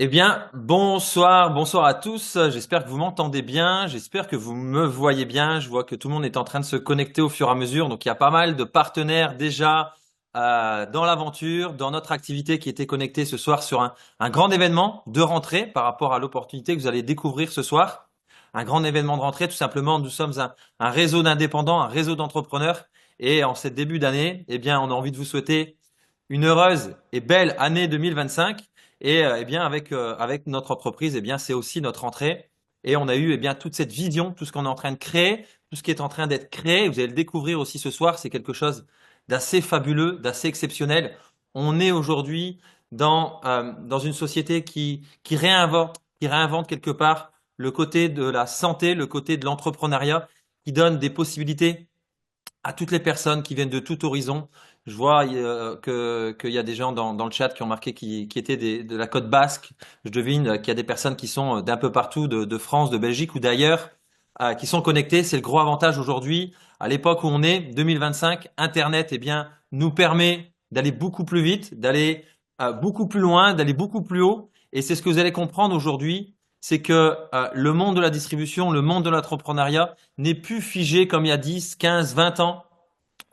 Eh bien, bonsoir à tous. J'espère que vous m'entendez bien. J'espère que vous me voyez bien. Je vois que tout le monde est en train de se connecter au fur et à mesure. Donc, il y a pas mal de partenaires déjà dans l'aventure, dans notre activité qui étaient connectés ce soir sur un grand événement de rentrée par rapport à l'opportunité que vous allez découvrir ce soir. Un grand événement de rentrée, tout simplement. Nous sommes un réseau d'indépendants, un réseau d'entrepreneurs. Et en ce début d'année, eh bien, on a envie de vous souhaiter une heureuse et belle année 2025. Et eh bien avec notre entreprise, eh bien c'est aussi notre entrée. Et on a eu eh bien toute cette vision, tout ce qu'on est en train de créer, tout ce qui est en train d'être créé. Vous allez le découvrir aussi ce soir. C'est quelque chose d'assez fabuleux, d'assez exceptionnel. On est aujourd'hui dans une société qui réinvente quelque part le côté de la santé, le côté de l'entrepreneuriat, qui donne des possibilités à toutes les personnes qui viennent de tout horizon. Je vois qu'il y a des gens dans le chat qui ont marqué qui étaient de la côte basque. Je devine qu'il y a des personnes qui sont d'un peu partout, de France, de Belgique ou d'ailleurs, qui sont connectées. C'est le gros avantage aujourd'hui. À l'époque où on est, 2025, Internet, eh bien, nous permet d'aller beaucoup plus vite, d'aller beaucoup plus loin, d'aller beaucoup plus haut. Et c'est ce que vous allez comprendre aujourd'hui, c'est que le monde de la distribution, le monde de l'entrepreneuriat n'est plus figé comme il y a 10, 15, 20 ans.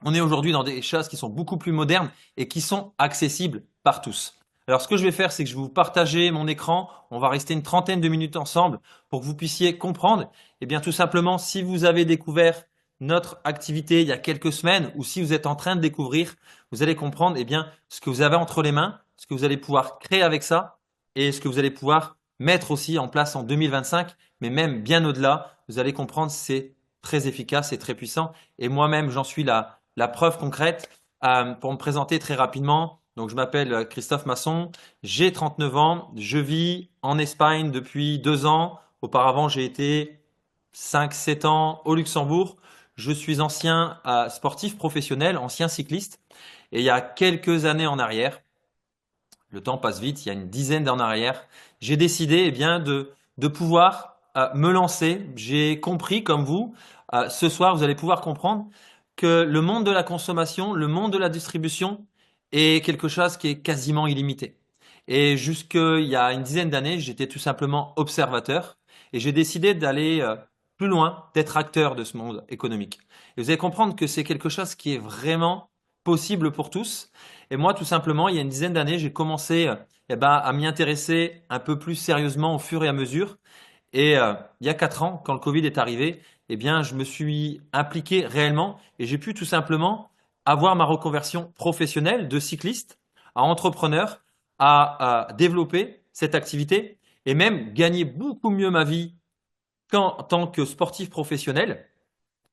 On est aujourd'hui dans des choses qui sont beaucoup plus modernes et qui sont accessibles par tous. Alors, ce que je vais faire, c'est que je vais vous partager mon écran. On va rester une trentaine de minutes ensemble pour que vous puissiez comprendre. Eh bien, tout simplement, si vous avez découvert notre activité il y a quelques semaines ou si vous êtes en train de découvrir, vous allez comprendre, eh bien, ce que vous avez entre les mains, ce que vous allez pouvoir créer avec ça et ce que vous allez pouvoir mettre aussi en place en 2025, mais même bien au-delà. Vous allez comprendre, c'est très efficace et très puissant. Et moi-même, j'en suis la preuve concrète. Pour me présenter très rapidement, donc je m'appelle Christophe Masson, j'ai 39 ans, je vis en Espagne depuis 2 ans. Auparavant, j'ai été 5, 7 ans au Luxembourg. Je suis ancien sportif professionnel, ancien cycliste. Et il y a quelques années en arrière, le temps passe vite, il y a une dizaine d'années en arrière, j'ai décidé eh bien, de pouvoir me lancer. J'ai compris, comme vous, ce soir, vous allez pouvoir comprendre que le monde de la consommation, le monde de la distribution est quelque chose qui est quasiment illimité. Et jusqu'il y a une dizaine d'années, j'étais tout simplement observateur et j'ai décidé d'aller plus loin, d'être acteur de ce monde économique. Et vous allez comprendre que c'est quelque chose qui est vraiment possible pour tous. Et moi, tout simplement, il y a une dizaine d'années, j'ai commencé eh ben, à m'y intéresser un peu plus sérieusement au fur et à mesure. Et il y a 4 ans, quand le Covid est arrivé, eh bien, je me suis impliqué réellement et j'ai pu tout simplement avoir ma reconversion professionnelle de cycliste à entrepreneur, à développer cette activité et même gagner beaucoup mieux ma vie qu'en tant que sportif professionnel.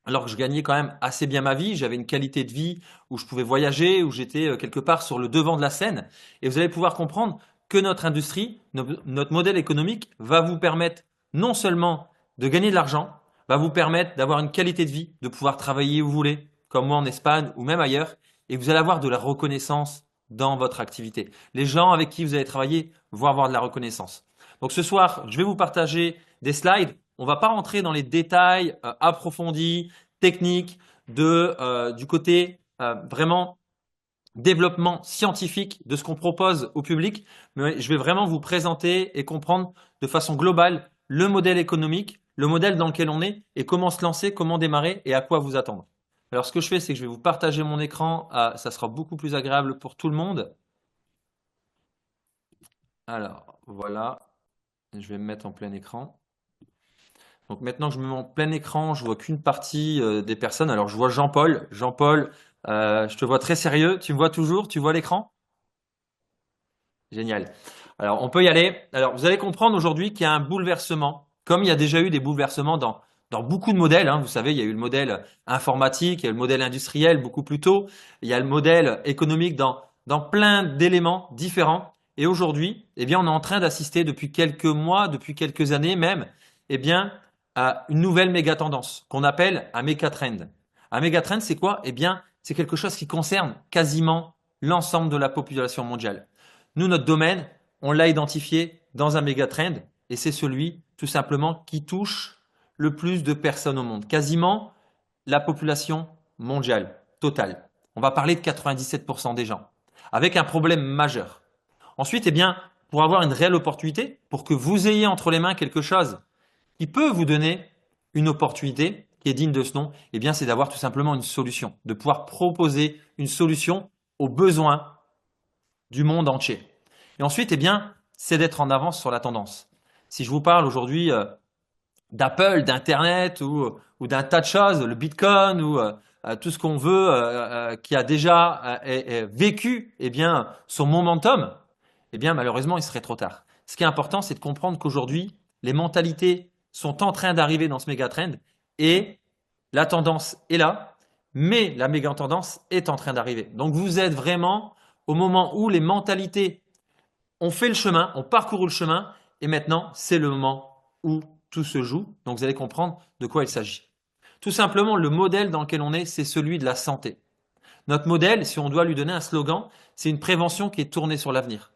Alors que je gagnais quand même assez bien ma vie, j'avais une qualité de vie où je pouvais voyager, où j'étais quelque part sur le devant de la scène. Et vous allez pouvoir comprendre que notre industrie, notre modèle économique va vous permettre non seulement de gagner de l'argent, va vous permettre d'avoir une qualité de vie, de pouvoir travailler où vous voulez, comme moi en Espagne ou même ailleurs, et vous allez avoir de la reconnaissance dans votre activité. Les gens avec qui vous allez travailler vont avoir de la reconnaissance. Donc ce soir, je vais vous partager des slides. On va pas rentrer dans les détails approfondis, techniques, du côté vraiment développement scientifique de ce qu'on propose au public, mais je vais vraiment vous présenter et comprendre de façon globale le modèle économique, le modèle dans lequel on est et comment se lancer, comment démarrer et à quoi vous attendre. Alors ce que je fais, c'est que je vais vous partager mon écran, ça sera beaucoup plus agréable pour tout le monde. Alors voilà, je vais me mettre en plein écran. Donc maintenant que je me mets en plein écran, je vois qu'une partie des personnes. Alors je vois Jean-Paul. Jean-Paul, je te vois très sérieux. Tu me vois toujours? Tu vois l'écran? Génial. Alors on peut y aller. Alors vous allez comprendre aujourd'hui qu'il y a un bouleversement, comme il y a déjà eu des bouleversements dans beaucoup de modèles, hein. Vous savez, il y a eu le modèle informatique, il y a eu le modèle industriel beaucoup plus tôt, il y a le modèle économique dans plein d'éléments différents. Et aujourd'hui, eh bien, on est en train d'assister depuis quelques mois, depuis quelques années même, eh bien, à une nouvelle méga tendance qu'on appelle un méga trend. Un méga trend, c'est quoi? Eh bien, c'est quelque chose qui concerne quasiment l'ensemble de la population mondiale. Nous, notre domaine, on l'a identifié dans un méga trend et c'est celui tout simplement qui touche le plus de personnes au monde, quasiment la population mondiale totale. On va parler de 97% des gens, avec un problème majeur. Ensuite, eh bien, pour avoir une réelle opportunité, pour que vous ayez entre les mains quelque chose qui peut vous donner une opportunité qui est digne de ce nom, eh bien, c'est d'avoir tout simplement une solution, de pouvoir proposer une solution aux besoins du monde entier. Et ensuite, eh bien, c'est d'être en avance sur la tendance. Si je vous parle aujourd'hui d'Apple, d'Internet ou d'un tas de choses, le Bitcoin ou tout ce qu'on veut qui a déjà vécu eh bien, son momentum, eh bien, malheureusement, il serait trop tard. Ce qui est important, c'est de comprendre qu'aujourd'hui, les mentalités sont en train d'arriver dans ce méga trend et la tendance est là, mais la méga tendance est en train d'arriver. Donc, vous êtes vraiment au moment où les mentalités ont fait le chemin, ont parcouru le chemin et maintenant, c'est le moment où tout se joue. Donc, vous allez comprendre de quoi il s'agit. Tout simplement, le modèle dans lequel on est, c'est celui de la santé. Notre modèle, si on doit lui donner un slogan, c'est une prévention qui est tournée sur l'avenir.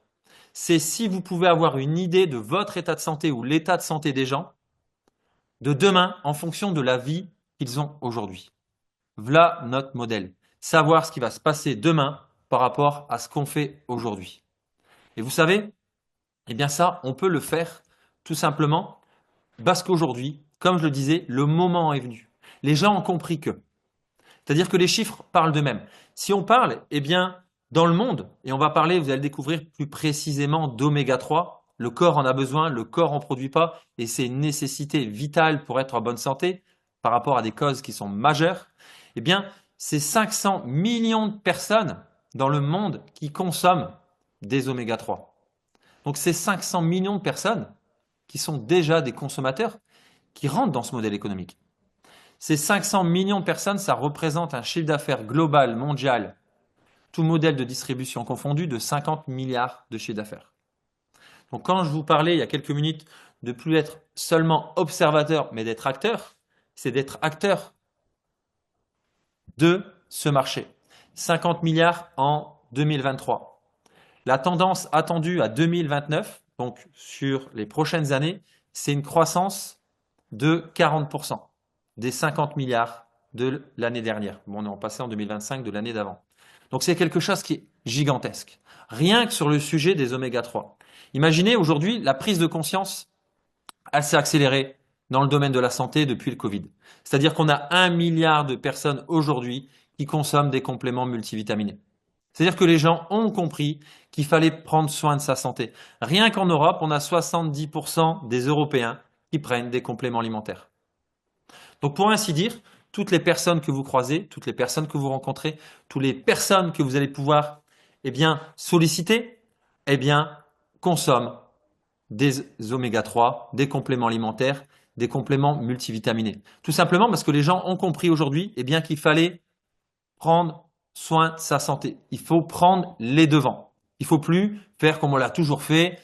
C'est si vous pouvez avoir une idée de votre état de santé ou l'état de santé des gens de demain en fonction de la vie qu'ils ont aujourd'hui. Voilà notre modèle. Savoir ce qui va se passer demain par rapport à ce qu'on fait aujourd'hui. Et vous savez, eh bien ça, on peut le faire tout simplement parce qu'aujourd'hui, comme je le disais, le moment est venu. Les gens ont compris que. C'est-à-dire que les chiffres parlent d'eux-mêmes. Si on parle, eh bien, dans le monde, et on va parler, vous allez le découvrir plus précisément d'oméga 3, le corps en a besoin, le corps en produit pas, et c'est une nécessité vitale pour être en bonne santé par rapport à des causes qui sont majeures. Eh bien, c'est 500 millions de personnes dans le monde qui consomment des oméga 3. Donc, c'est 500 millions de personnes qui sont déjà des consommateurs qui rentrent dans ce modèle économique. Ces 500 millions de personnes, ça représente un chiffre d'affaires global, mondial, tout modèle de distribution confondu, de 50 milliards de chiffre d'affaires. Donc quand je vous parlais il y a quelques minutes de plus être seulement observateur, mais d'être acteur, c'est d'être acteur de ce marché. 50 milliards en 2023. La tendance attendue à 2029, donc sur les prochaines années, c'est une croissance de 40% des 50 milliards de l'année dernière. Bon, on est en passé en 2025 de l'année d'avant. Donc c'est quelque chose qui est gigantesque. Rien que sur le sujet des oméga 3. Imaginez aujourd'hui la prise de conscience assez accélérée dans le domaine de la santé depuis le Covid. C'est-à-dire qu'on a 1 milliard de personnes aujourd'hui qui consomment des compléments multivitaminés. C'est-à-dire que les gens ont compris qu'il fallait prendre soin de sa santé. Rien qu'en Europe, on a 70% des Européens qui prennent des compléments alimentaires. Donc pour ainsi dire, toutes les personnes que vous croisez, toutes les personnes que vous rencontrez, toutes les personnes que vous allez pouvoir solliciter, consomment des oméga 3, des compléments alimentaires, des compléments multivitaminés. Tout simplement parce que les gens ont compris aujourd'hui qu'il fallait prendre soin de sa santé. Il faut prendre les devants. Il ne faut plus faire comme on l'a toujours fait,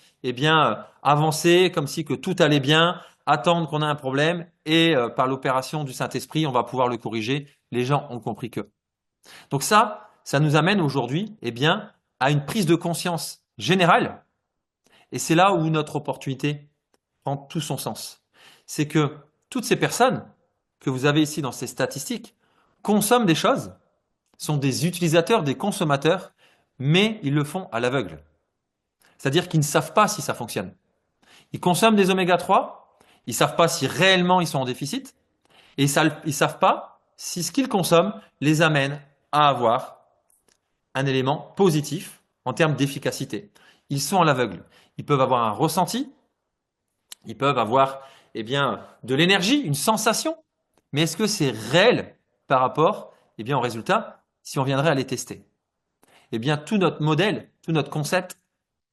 avancer comme si que tout allait bien, attendre qu'on a un problème et par l'opération du Saint-Esprit, on va pouvoir le corriger. Les gens ont compris que. Donc ça nous amène aujourd'hui à une prise de conscience générale et c'est là où notre opportunité prend tout son sens. C'est que toutes ces personnes que vous avez ici dans ces statistiques consomment des choses, sont des utilisateurs, des consommateurs, mais ils le font à l'aveugle. C'est-à-dire qu'ils ne savent pas si ça fonctionne. Ils consomment des oméga 3, ils ne savent pas si réellement ils sont en déficit, et ils ne savent pas si ce qu'ils consomment les amène à avoir un élément positif en termes d'efficacité. Ils sont à l'aveugle. Ils peuvent avoir un ressenti, ils peuvent avoir de l'énergie, une sensation, mais est-ce que c'est réel par rapport au résultat si on viendrait à les tester? Tout notre modèle, tout notre concept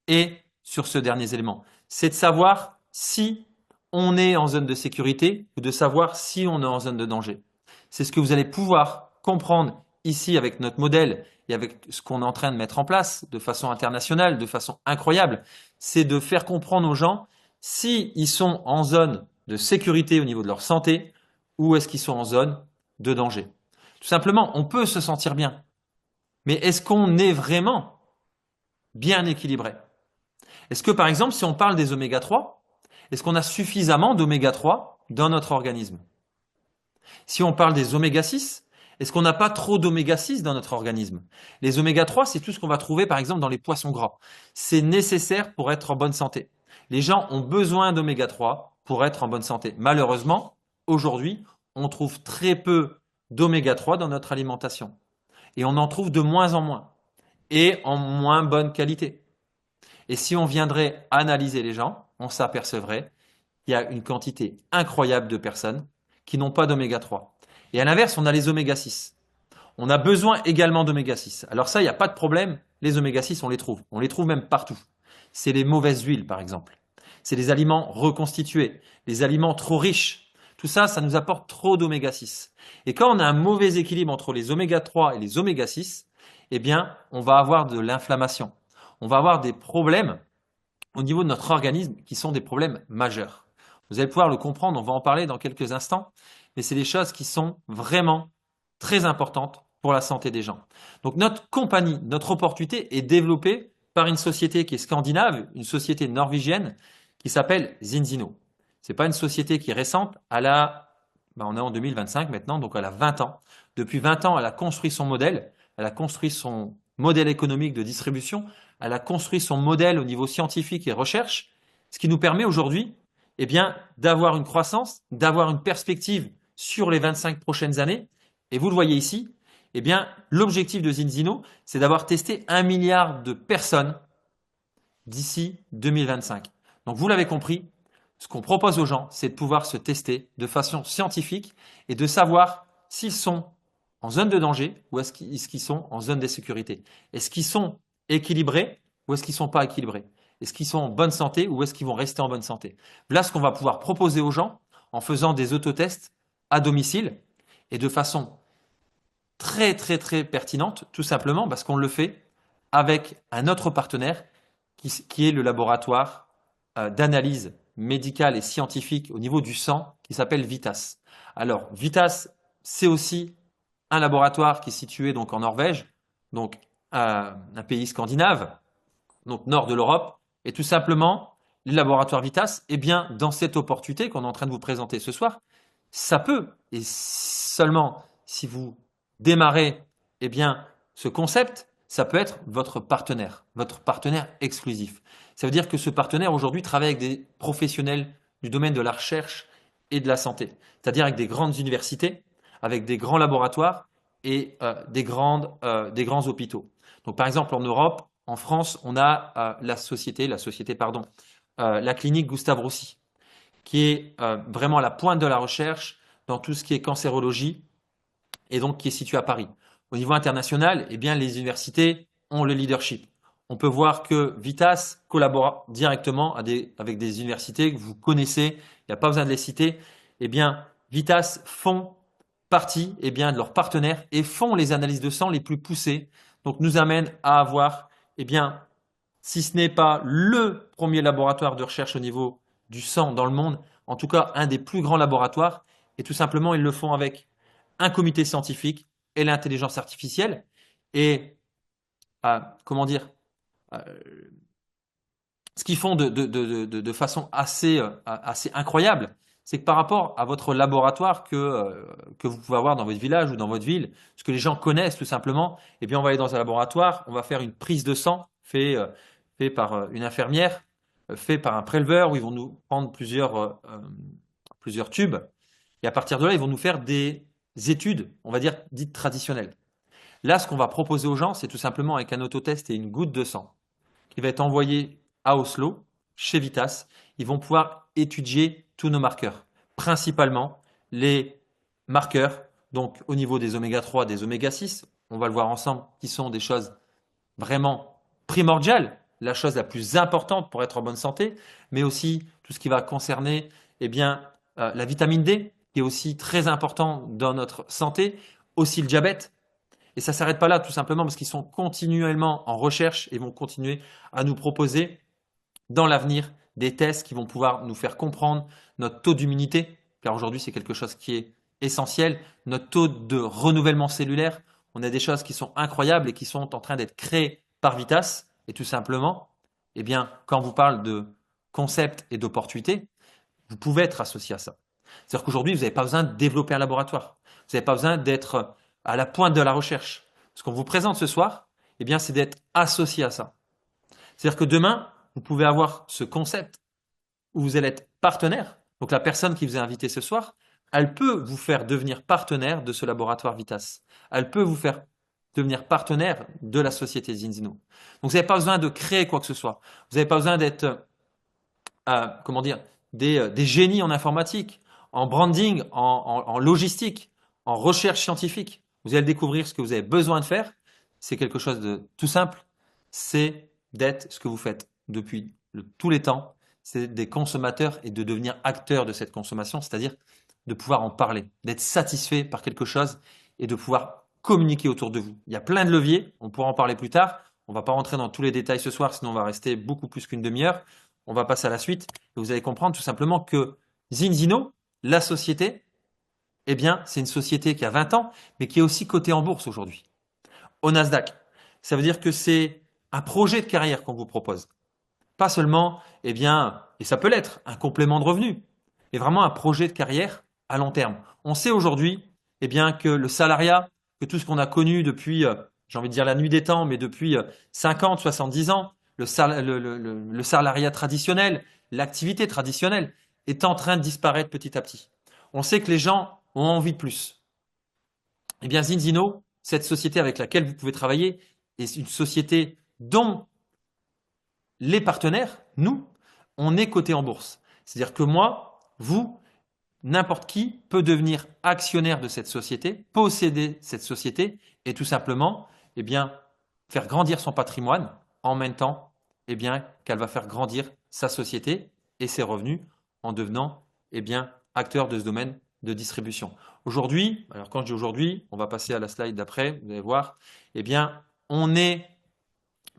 est sur ce dernier élément. C'est de savoir si on est en zone de sécurité ou de savoir si on est en zone de danger. C'est ce que vous allez pouvoir comprendre ici avec notre modèle et avec ce qu'on est en train de mettre en place de façon internationale, de façon incroyable. C'est de faire comprendre aux gens s'ils sont en zone de sécurité au niveau de leur santé ou est-ce qu'ils sont en zone de danger. Tout simplement, on peut se sentir bien. Mais est-ce qu'on est vraiment bien équilibré? Est-ce que par exemple, si on parle des oméga 3, est-ce qu'on a suffisamment d'oméga 3 dans notre organisme? Si on parle des oméga 6, Est-ce qu'on n'a pas trop d'oméga 6 dans notre organisme? Les oméga 3, c'est tout ce qu'on va trouver par exemple dans les poissons gras. C'est nécessaire pour être en bonne santé. Les gens ont besoin d'oméga 3 pour être en bonne santé. Malheureusement, aujourd'hui, on trouve très peu d'oméga 3 dans notre alimentation. Et on en trouve de moins en moins. Et en moins bonne qualité. Et si on viendrait analyser les gens, on s'apercevrait qu'il y a une quantité incroyable de personnes qui n'ont pas d'oméga 3. Et à l'inverse, on a les oméga 6. On a besoin également d'oméga 6. Alors ça, il n'y a pas de problème. Les oméga 6, on les trouve. On les trouve même partout. C'est les mauvaises huiles, par exemple. C'est les aliments reconstitués, les aliments trop riches. Tout ça, ça nous apporte trop d'oméga 6. Et quand on a un mauvais équilibre entre les oméga 3 et les oméga 6, eh bien, on va avoir de l'inflammation. On va avoir des problèmes au niveau de notre organisme qui sont des problèmes majeurs. Vous allez pouvoir le comprendre, on va en parler dans quelques instants, mais c'est des choses qui sont vraiment très importantes pour la santé des gens. Donc notre compagnie, notre opportunité est développée par une société qui est scandinave, une société norvégienne qui s'appelle Zinzino. C'est pas une société qui est récente, on est en 2025 maintenant, donc elle a 20 ans. Depuis 20 ans, elle a construit son modèle, elle a construit son modèle économique de distribution, elle a construit son modèle au niveau scientifique et recherche, ce qui nous permet aujourd'hui, eh bien, d'avoir une croissance, d'avoir une perspective sur les 25 prochaines années. Et vous le voyez ici, eh bien, l'objectif de Zinzino, c'est d'avoir testé 1 milliard de personnes d'ici 2025. Donc, vous l'avez compris, ce qu'on propose aux gens, c'est de pouvoir se tester de façon scientifique et de savoir s'ils sont en zone de danger ou est-ce qu'ils sont en zone de sécurité. Est-ce qu'ils sont équilibrés ou est-ce qu'ils ne sont pas équilibrés? Est-ce qu'ils sont en bonne santé ou est-ce qu'ils vont rester en bonne santé? Voilà ce qu'on va pouvoir proposer aux gens en faisant des autotests à domicile et de façon très très très pertinente, tout simplement parce qu'on le fait avec un autre partenaire qui est le laboratoire d'analyse médicale et scientifique au niveau du sang qui s'appelle Vitas. Alors, Vitas, c'est aussi un laboratoire qui est situé donc en Norvège, donc un pays scandinave, donc nord de l'Europe, et tout simplement, les laboratoires Vitas, eh bien, dans cette opportunité qu'on est en train de vous présenter ce soir, ça peut, et seulement si vous démarrez, eh bien, ce concept, ça peut être votre partenaire exclusif. Ça veut dire que ce partenaire aujourd'hui travaille avec des professionnels du domaine de la recherche et de la santé, c'est-à-dire avec des grandes universités, avec des grands laboratoires et des grands hôpitaux. Donc, par exemple, en Europe, en France, on a la clinique Gustave Roussy, qui est vraiment à la pointe de la recherche dans tout ce qui est cancérologie et donc qui est située à Paris. Au niveau international, eh bien, les universités ont le leadership. On peut voir que Vitas collabore directement avec des universités que vous connaissez, il n'y a pas besoin de les citer. Eh bien, Vitas font partie de leurs partenaires et font les analyses de sang les plus poussées. Donc, nous amène à avoir, si ce n'est pas le premier laboratoire de recherche au niveau du sang dans le monde, en tout cas un des plus grands laboratoires. Et tout simplement, ils le font avec un comité scientifique et l'intelligence artificielle. Et comment dire, euh, ce qu'ils font de façon assez incroyable, c'est que par rapport à votre laboratoire que vous pouvez avoir dans votre village ou dans votre ville, ce que les gens connaissent tout simplement, eh bien on va aller dans un laboratoire, on va faire une prise de sang fait par une infirmière, fait par un préleveur où ils vont nous prendre plusieurs tubes et à partir de là, ils vont nous faire des études, on va dire dites traditionnelles. Là, ce qu'on va proposer aux gens, c'est tout simplement avec un autotest et une goutte de sang qui va être envoyé à Oslo, chez Vitas. Ils vont pouvoir étudier tous nos marqueurs, principalement les marqueurs, donc au niveau des oméga 3, des oméga 6, on va le voir ensemble, qui sont des choses vraiment primordiales, la chose la plus importante pour être en bonne santé, mais aussi tout ce qui va concerner la vitamine D, qui est aussi très important dans notre santé, aussi le diabète. Et ça ne s'arrête pas là, tout simplement parce qu'ils sont continuellement en recherche et vont continuer à nous proposer dans l'avenir des tests qui vont pouvoir nous faire comprendre notre taux d'immunité, car aujourd'hui c'est quelque chose qui est essentiel, notre taux de renouvellement cellulaire. On a des choses qui sont incroyables et qui sont en train d'être créées par Vitas. Et tout simplement, quand on vous parle de concept et d'opportunité, vous pouvez être associé à ça. C'est-à-dire qu'aujourd'hui, vous n'avez pas besoin de développer un laboratoire. Vous n'avez pas besoin d'être à la pointe de la recherche. Ce qu'on vous présente ce soir, eh bien, c'est d'être associé à ça. C'est-à-dire que demain, vous pouvez avoir ce concept où vous allez être partenaire. Donc la personne qui vous a invité ce soir, elle peut vous faire devenir partenaire de ce laboratoire Vitas. Elle peut vous faire devenir partenaire de la société Zinzino. Donc vous n'avez pas besoin de créer quoi que ce soit. Vous n'avez pas besoin d'être, comment dire, des génies en informatique, en branding, en logistique, en recherche scientifique. Vous allez découvrir ce que vous avez besoin de faire. C'est quelque chose de tout simple. C'est d'être ce que vous faites depuis tous les temps. C'est des consommateurs et de devenir acteur de cette consommation, c'est-à-dire de pouvoir en parler, d'être satisfait par quelque chose et de pouvoir communiquer autour de vous. Il y a plein de leviers, on pourra en parler plus tard. On ne va pas rentrer dans tous les détails ce soir, sinon on va rester beaucoup plus qu'une demi-heure. On va passer à la suite et vous allez comprendre tout simplement que Zinzino, la société, eh bien, c'est une société qui a 20 ans, mais qui est aussi cotée en bourse aujourd'hui, au Nasdaq. Ça veut dire que c'est un projet de carrière qu'on vous propose. Pas seulement, eh bien, et ça peut l'être, un complément de revenu, mais vraiment un projet de carrière à long terme. On sait aujourd'hui, eh bien, que le salariat, que tout ce qu'on a connu depuis, j'ai envie de dire la nuit des temps, mais depuis 50, 70 ans, le salariat traditionnel, l'activité traditionnelle est en train de disparaître petit à petit. On sait que les gens ont envie de plus. Eh bien, Zinzino, cette société avec laquelle vous pouvez travailler, est une société dont les partenaires, nous, on est coté en bourse. C'est-à-dire que moi, vous, n'importe qui peut devenir actionnaire de cette société, posséder cette société et tout simplement, eh bien, faire grandir son patrimoine en même temps, eh bien, qu'elle va faire grandir sa société et ses revenus en devenant, eh bien, acteur de ce domaine de distribution. Aujourd'hui, alors quand je dis aujourd'hui, on va passer à la slide d'après, vous allez voir, eh bien, on est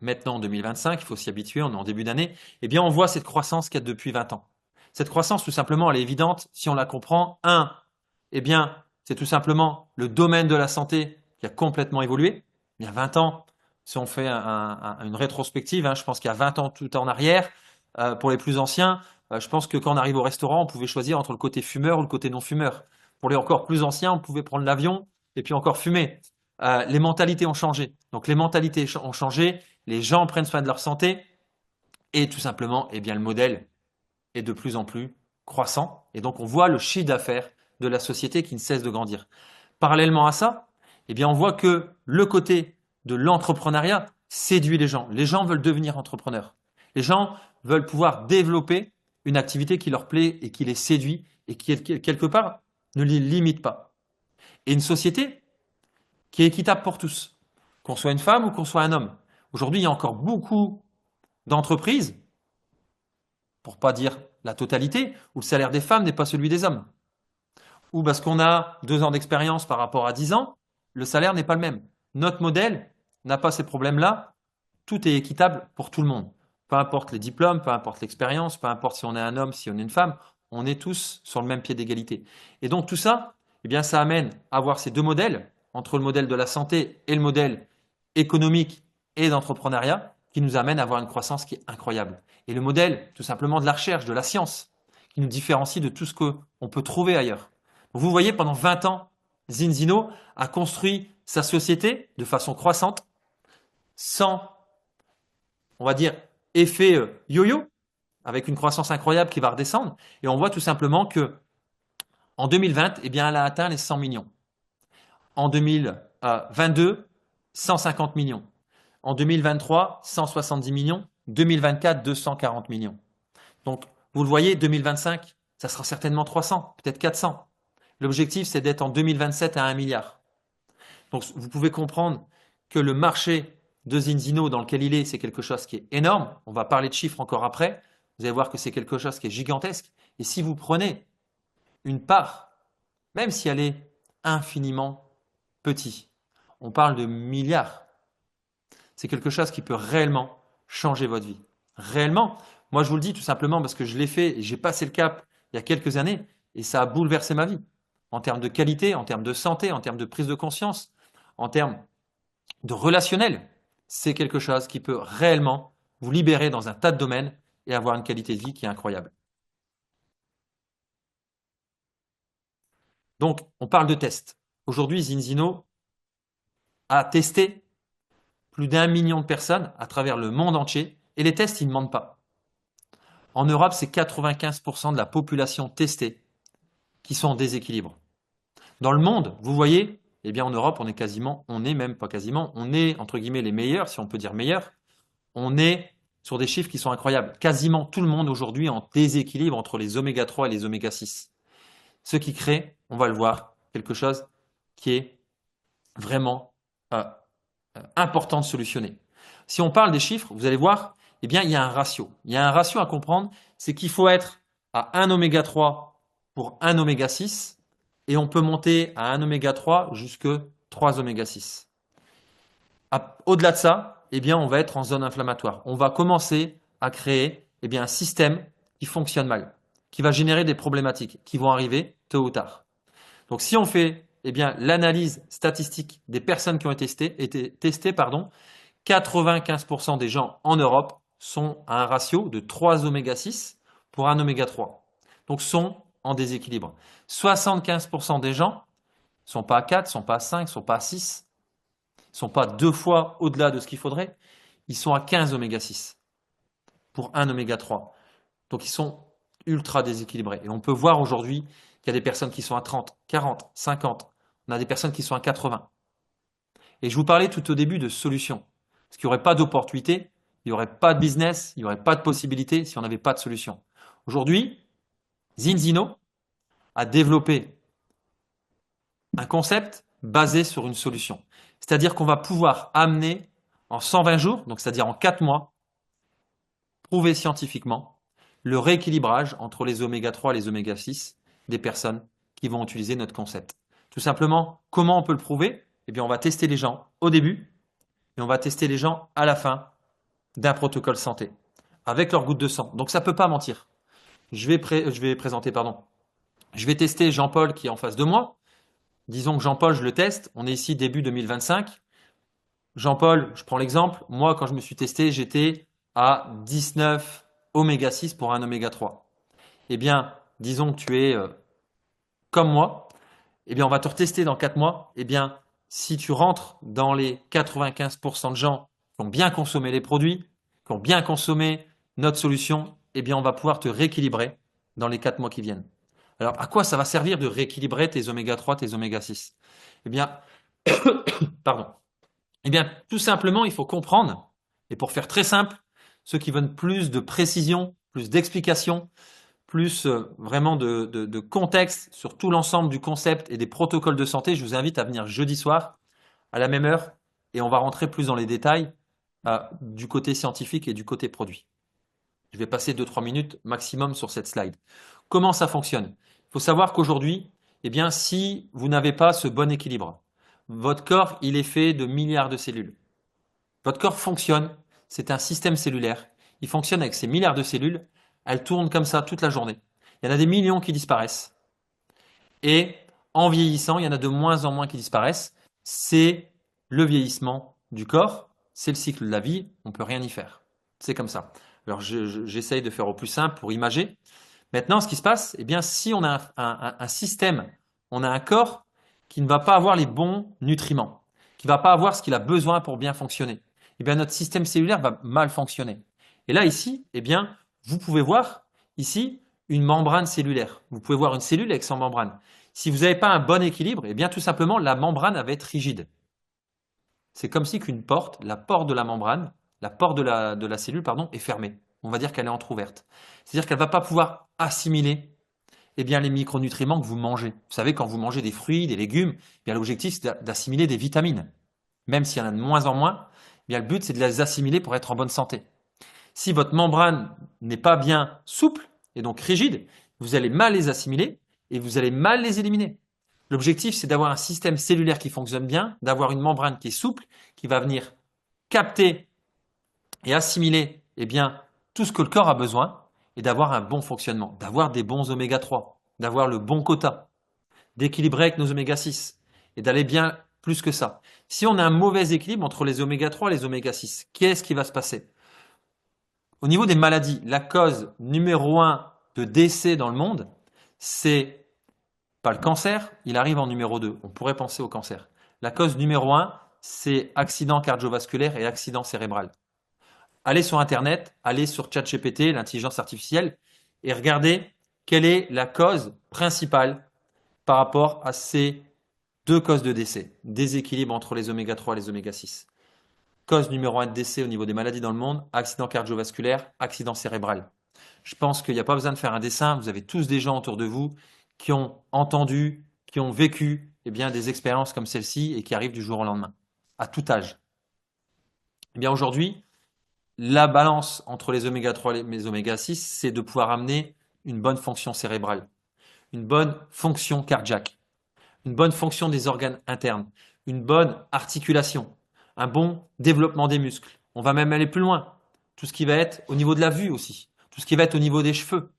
maintenant en 2025, il faut s'y habituer, on est en début d'année, eh bien on voit cette croissance qu'il y a depuis 20 ans. Cette croissance, tout simplement, elle est évidente si on la comprend. Un, eh bien, c'est tout simplement le domaine de la santé qui a complètement évolué. Il y a 20 ans, si on fait une rétrospective, je pense qu'il y a 20 ans tout en arrière, pour les plus anciens, je pense que quand on arrive au restaurant, on pouvait choisir entre le côté fumeur ou le côté non fumeur. Pour les encore plus anciens, on pouvait prendre l'avion et puis encore fumer. Les mentalités ont changé. Donc les mentalités ont changé, les gens prennent soin de leur santé et tout simplement, eh bien, le modèle est de plus en plus croissant. Et donc on voit le chiffre d'affaires de la société qui ne cesse de grandir. Parallèlement à ça, eh bien, on voit que le côté de l'entrepreneuriat séduit les gens. Les gens veulent devenir entrepreneurs. Les gens veulent pouvoir développer une activité qui leur plaît et qui les séduit et qui, quelque part, ne les limite pas. Et une société qui est équitable pour tous, qu'on soit une femme ou qu'on soit un homme. Aujourd'hui, il y a encore beaucoup d'entreprises, pour pas dire la totalité, où le salaire des femmes n'est pas celui des hommes. Ou parce qu'on a 2 ans d'expérience par rapport à 10 ans, le salaire n'est pas le même. Notre modèle n'a pas ces problèmes-là. Tout est équitable pour tout le monde. Peu importe les diplômes, peu importe l'expérience, peu importe si on est un homme, si on est une femme, on est tous sur le même pied d'égalité. Et donc tout ça, eh bien, ça amène à avoir ces deux modèles, entre le modèle de la santé et le modèle économique et d'entrepreneuriat, qui nous amène à avoir une croissance qui est incroyable. Et le modèle, tout simplement, de la recherche, de la science, qui nous différencie de tout ce qu'on peut trouver ailleurs. Donc vous voyez, pendant 20 ans, Zinzino a construit sa société de façon croissante, sans, on va dire, effet yo-yo, avec une croissance incroyable qui va redescendre. Et on voit tout simplement que en 2020, eh bien, elle a atteint les 100 millions. En 2022, 150 millions. En 2023, 170 millions. 2024, 240 millions. Donc, vous le voyez, 2025, ça sera certainement 300, peut-être 400. L'objectif, c'est d'être en 2027 à 1 milliard. Donc, vous pouvez comprendre que le marché de Zinzino dans lequel il est, c'est quelque chose qui est énorme. On va parler de chiffres encore après. Vous allez voir que c'est quelque chose qui est gigantesque. Et si vous prenez une part, même si elle est infiniment petite, on parle de milliards. C'est quelque chose qui peut réellement changer votre vie. Réellement. Moi, je vous le dis tout simplement parce que je l'ai fait et j'ai passé le cap il y a quelques années et ça a bouleversé ma vie. En termes de qualité, en termes de santé, en termes de prise de conscience, en termes de relationnel. C'est quelque chose qui peut réellement vous libérer dans un tas de domaines et avoir une qualité de vie qui est incroyable. Donc, on parle de tests. Aujourd'hui, Zinzino a testé plus d'1 million de personnes à travers le monde entier et les tests, ils ne mentent pas. En Europe, c'est 95% de la population testée qui sont en déséquilibre. Dans le monde, vous voyez, eh bien en Europe, on est même pas quasiment, on est entre guillemets les meilleurs, si on peut dire meilleurs. On est sur des chiffres qui sont incroyables. Quasiment tout le monde aujourd'hui est en déséquilibre entre les oméga 3 et les oméga 6. Ce qui crée, on va le voir, quelque chose qui est vraiment important de solutionner. Si on parle des chiffres, vous allez voir, eh bien, il y a un ratio. Il y a un ratio à comprendre, c'est qu'il faut être à 1 oméga 3 pour 1 oméga 6 et on peut monter à 1 oméga 3 jusque 3 oméga 6. Au-delà de ça, eh bien, on va être en zone inflammatoire. On va commencer à créer eh bien, un système qui fonctionne mal, qui va générer des problématiques qui vont arriver tôt ou tard. Donc, si on fait eh bien, l'analyse statistique des personnes qui ont été testées, 95% des gens en Europe sont à un ratio de 3 oméga 6 pour 1 oméga 3. Donc, sont en déséquilibre. 75% des gens ne sont pas à 4, ne sont pas à 5, ne sont pas à 6, ne sont pas 2 fois au-delà de ce qu'il faudrait. Ils sont à 15 oméga 6 pour 1 oméga 3. Donc, ils sont ultra déséquilibrés. Et on peut voir aujourd'hui qu'il y a des personnes qui sont à 30, 40, 50. On a des personnes qui sont à 80. Et je vous parlais tout au début de solutions. Parce qu'il n'y aurait pas d'opportunité, il n'y aurait pas de business, il n'y aurait pas de possibilité si on n'avait pas de solution. Aujourd'hui, Zinzino a développé un concept basé sur une solution. C'est-à-dire qu'on va pouvoir amener en 120 jours, donc c'est-à-dire en 4 mois, prouver scientifiquement le rééquilibrage entre les oméga 3 et les oméga 6 des personnes qui vont utiliser notre concept. Tout simplement, comment on peut le prouver? Eh bien, on va tester les gens au début et on va tester les gens à la fin d'un protocole santé avec leur goutte de sang. Donc, ça ne peut pas mentir. Je vais présenter, pardon. Je vais tester Jean-Paul qui est en face de moi. Disons que Jean-Paul, je le teste. On est ici début 2025. Jean-Paul, je prends l'exemple. Moi, quand je me suis testé, j'étais à 19 oméga 6 pour un oméga 3. Eh bien, disons que tu es comme moi. Eh bien, on va te retester dans 4 mois. Eh bien, si tu rentres dans les 95% de gens qui ont bien consommé les produits, qui ont bien consommé notre solution, eh bien, on va pouvoir te rééquilibrer dans les 4 mois qui viennent. Alors, à quoi ça va servir de rééquilibrer tes oméga 3, tes oméga 6? Eh bien, pardon. Eh bien, tout simplement, il faut comprendre, et pour faire très simple, ceux qui veulent plus de précision, plus d'explication, plus vraiment de contexte sur tout l'ensemble du concept et des protocoles de santé, je vous invite à venir jeudi soir à la même heure et on va rentrer plus dans les détails du côté scientifique et du côté produit. Je vais passer 2-3 minutes maximum sur cette slide. Comment ça fonctionne? Il faut savoir qu'aujourd'hui, eh bien, si vous n'avez pas ce bon équilibre, votre corps, il est fait de milliards de cellules. Votre corps fonctionne, c'est un système cellulaire. Il fonctionne avec ces milliards de cellules. Elles tournent comme ça toute la journée. Il y en a des millions qui disparaissent. Et en vieillissant, il y en a de moins en moins qui disparaissent. C'est le vieillissement du corps, c'est le cycle de la vie, on ne peut rien y faire. C'est comme ça. Alors j'essaye de faire au plus simple pour imager. Maintenant, ce qui se passe, eh bien, si on a un système, on a un corps qui ne va pas avoir les bons nutriments, qui ne va pas avoir ce qu'il a besoin pour bien fonctionner, eh bien, notre système cellulaire va mal fonctionner. Et là, ici, eh bien, vous pouvez voir ici une membrane cellulaire. Vous pouvez voir une cellule avec son membrane. Si vous n'avez pas un bon équilibre, eh bien, tout simplement, la membrane va être rigide. C'est comme si qu'une porte, la porte de la membrane, la porte de la cellule, pardon, est fermée. On va dire qu'elle est entrouverte. C'est-à-dire qu'elle ne va pas pouvoir assimiler eh bien, les micronutriments que vous mangez. Vous savez, quand vous mangez des fruits, des légumes, eh bien, l'objectif, c'est d'assimiler des vitamines. Même s'il y en a de moins en moins, eh bien, le but, c'est de les assimiler pour être en bonne santé. Si votre membrane n'est pas bien souple et donc rigide, vous allez mal les assimiler et vous allez mal les éliminer. L'objectif, c'est d'avoir un système cellulaire qui fonctionne bien, d'avoir une membrane qui est souple, qui va venir capter et assimiler eh bien, tout ce que le corps a besoin et d'avoir un bon fonctionnement, d'avoir des bons oméga 3, d'avoir le bon quota, d'équilibrer avec nos oméga 6 et d'aller bien plus que ça. Si on a un mauvais équilibre entre les oméga 3 et les oméga 6, qu'est-ce qui va se passer? Au niveau des maladies, la cause numéro 1 de décès dans le monde, c'est pas le cancer, il arrive en numéro 2. On pourrait penser au cancer. La cause numéro 1, c'est accident cardiovasculaire et accident cérébral. Allez sur Internet, allez sur ChatGPT, l'intelligence artificielle, et regardez quelle est la cause principale par rapport à ces deux causes de décès. Déséquilibre entre les oméga 3 et les oméga 6. Cause numéro 1 de décès au niveau des maladies dans le monde, accident cardiovasculaire, accident cérébral. Je pense qu'il n'y a pas besoin de faire un dessin, vous avez tous des gens autour de vous qui ont entendu, qui ont vécu des expériences comme celle-ci et qui arrivent du jour au lendemain, à tout âge. Aujourd'hui, la balance entre les oméga 3 et les oméga 6, c'est de pouvoir amener une bonne fonction cérébrale, une bonne fonction cardiaque, une bonne fonction des organes internes, une bonne articulation, un bon développement des muscles. On va même aller plus loin. Tout ce qui va être au niveau de la vue aussi, tout ce qui va être au niveau des cheveux,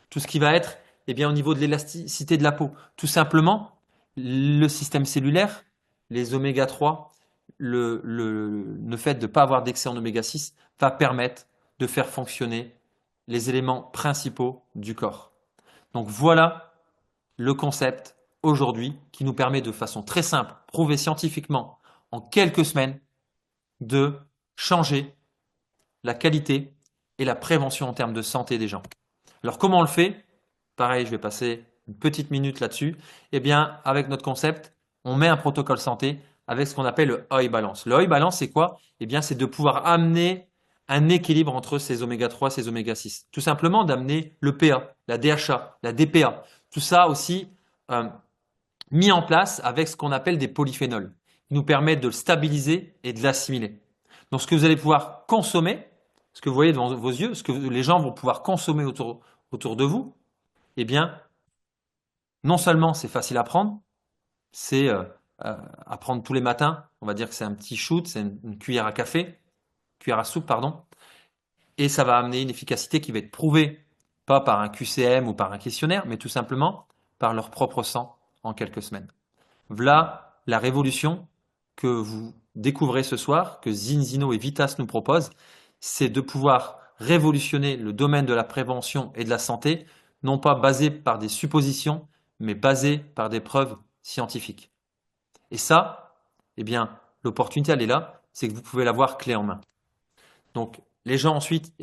tout ce qui va être au niveau de l'élasticité de la peau. Tout simplement, le système cellulaire, les oméga 3, le fait de ne pas avoir d'excès en oméga 6 va permettre de faire fonctionner les éléments principaux du corps. Donc voilà le concept aujourd'hui qui nous permet de façon très simple, prouvé scientifiquement en quelques semaines, de changer la qualité et la prévention en termes de santé des gens. Alors comment on le fait? Pareil, je vais passer une petite minute là-dessus. Avec notre concept, on met un protocole santé avec ce qu'on appelle le OI balance. Le OI balance, c'est quoi? C'est de pouvoir amener un équilibre entre ces oméga 3 et ces oméga 6. Tout simplement d'amener le PA, la DHA, la DPA. Tout ça aussi mis en place avec ce qu'on appelle des polyphénols, qui nous permettent de le stabiliser et de l'assimiler. Donc ce que vous allez pouvoir consommer, ce que vous voyez devant vos yeux, ce que les gens vont pouvoir consommer autour de vous, non seulement c'est facile à prendre, c'est à prendre tous les matins, on va dire que c'est un petit shoot, c'est une cuillère à café, cuillère à soupe, pardon, et ça va amener une efficacité qui va être prouvée, pas par un QCM ou par un questionnaire, mais tout simplement par leur propre sang en quelques semaines. Voilà la révolution que vous découvrez ce soir, que Zinzino et Vitas nous proposent, c'est de pouvoir révolutionner le domaine de la prévention et de la santé, non pas basé par des suppositions, mais basé par des preuves scientifiques. Et ça, l'opportunité, elle est là, c'est que vous pouvez l'avoir clé en main. Donc, les gens ensuite,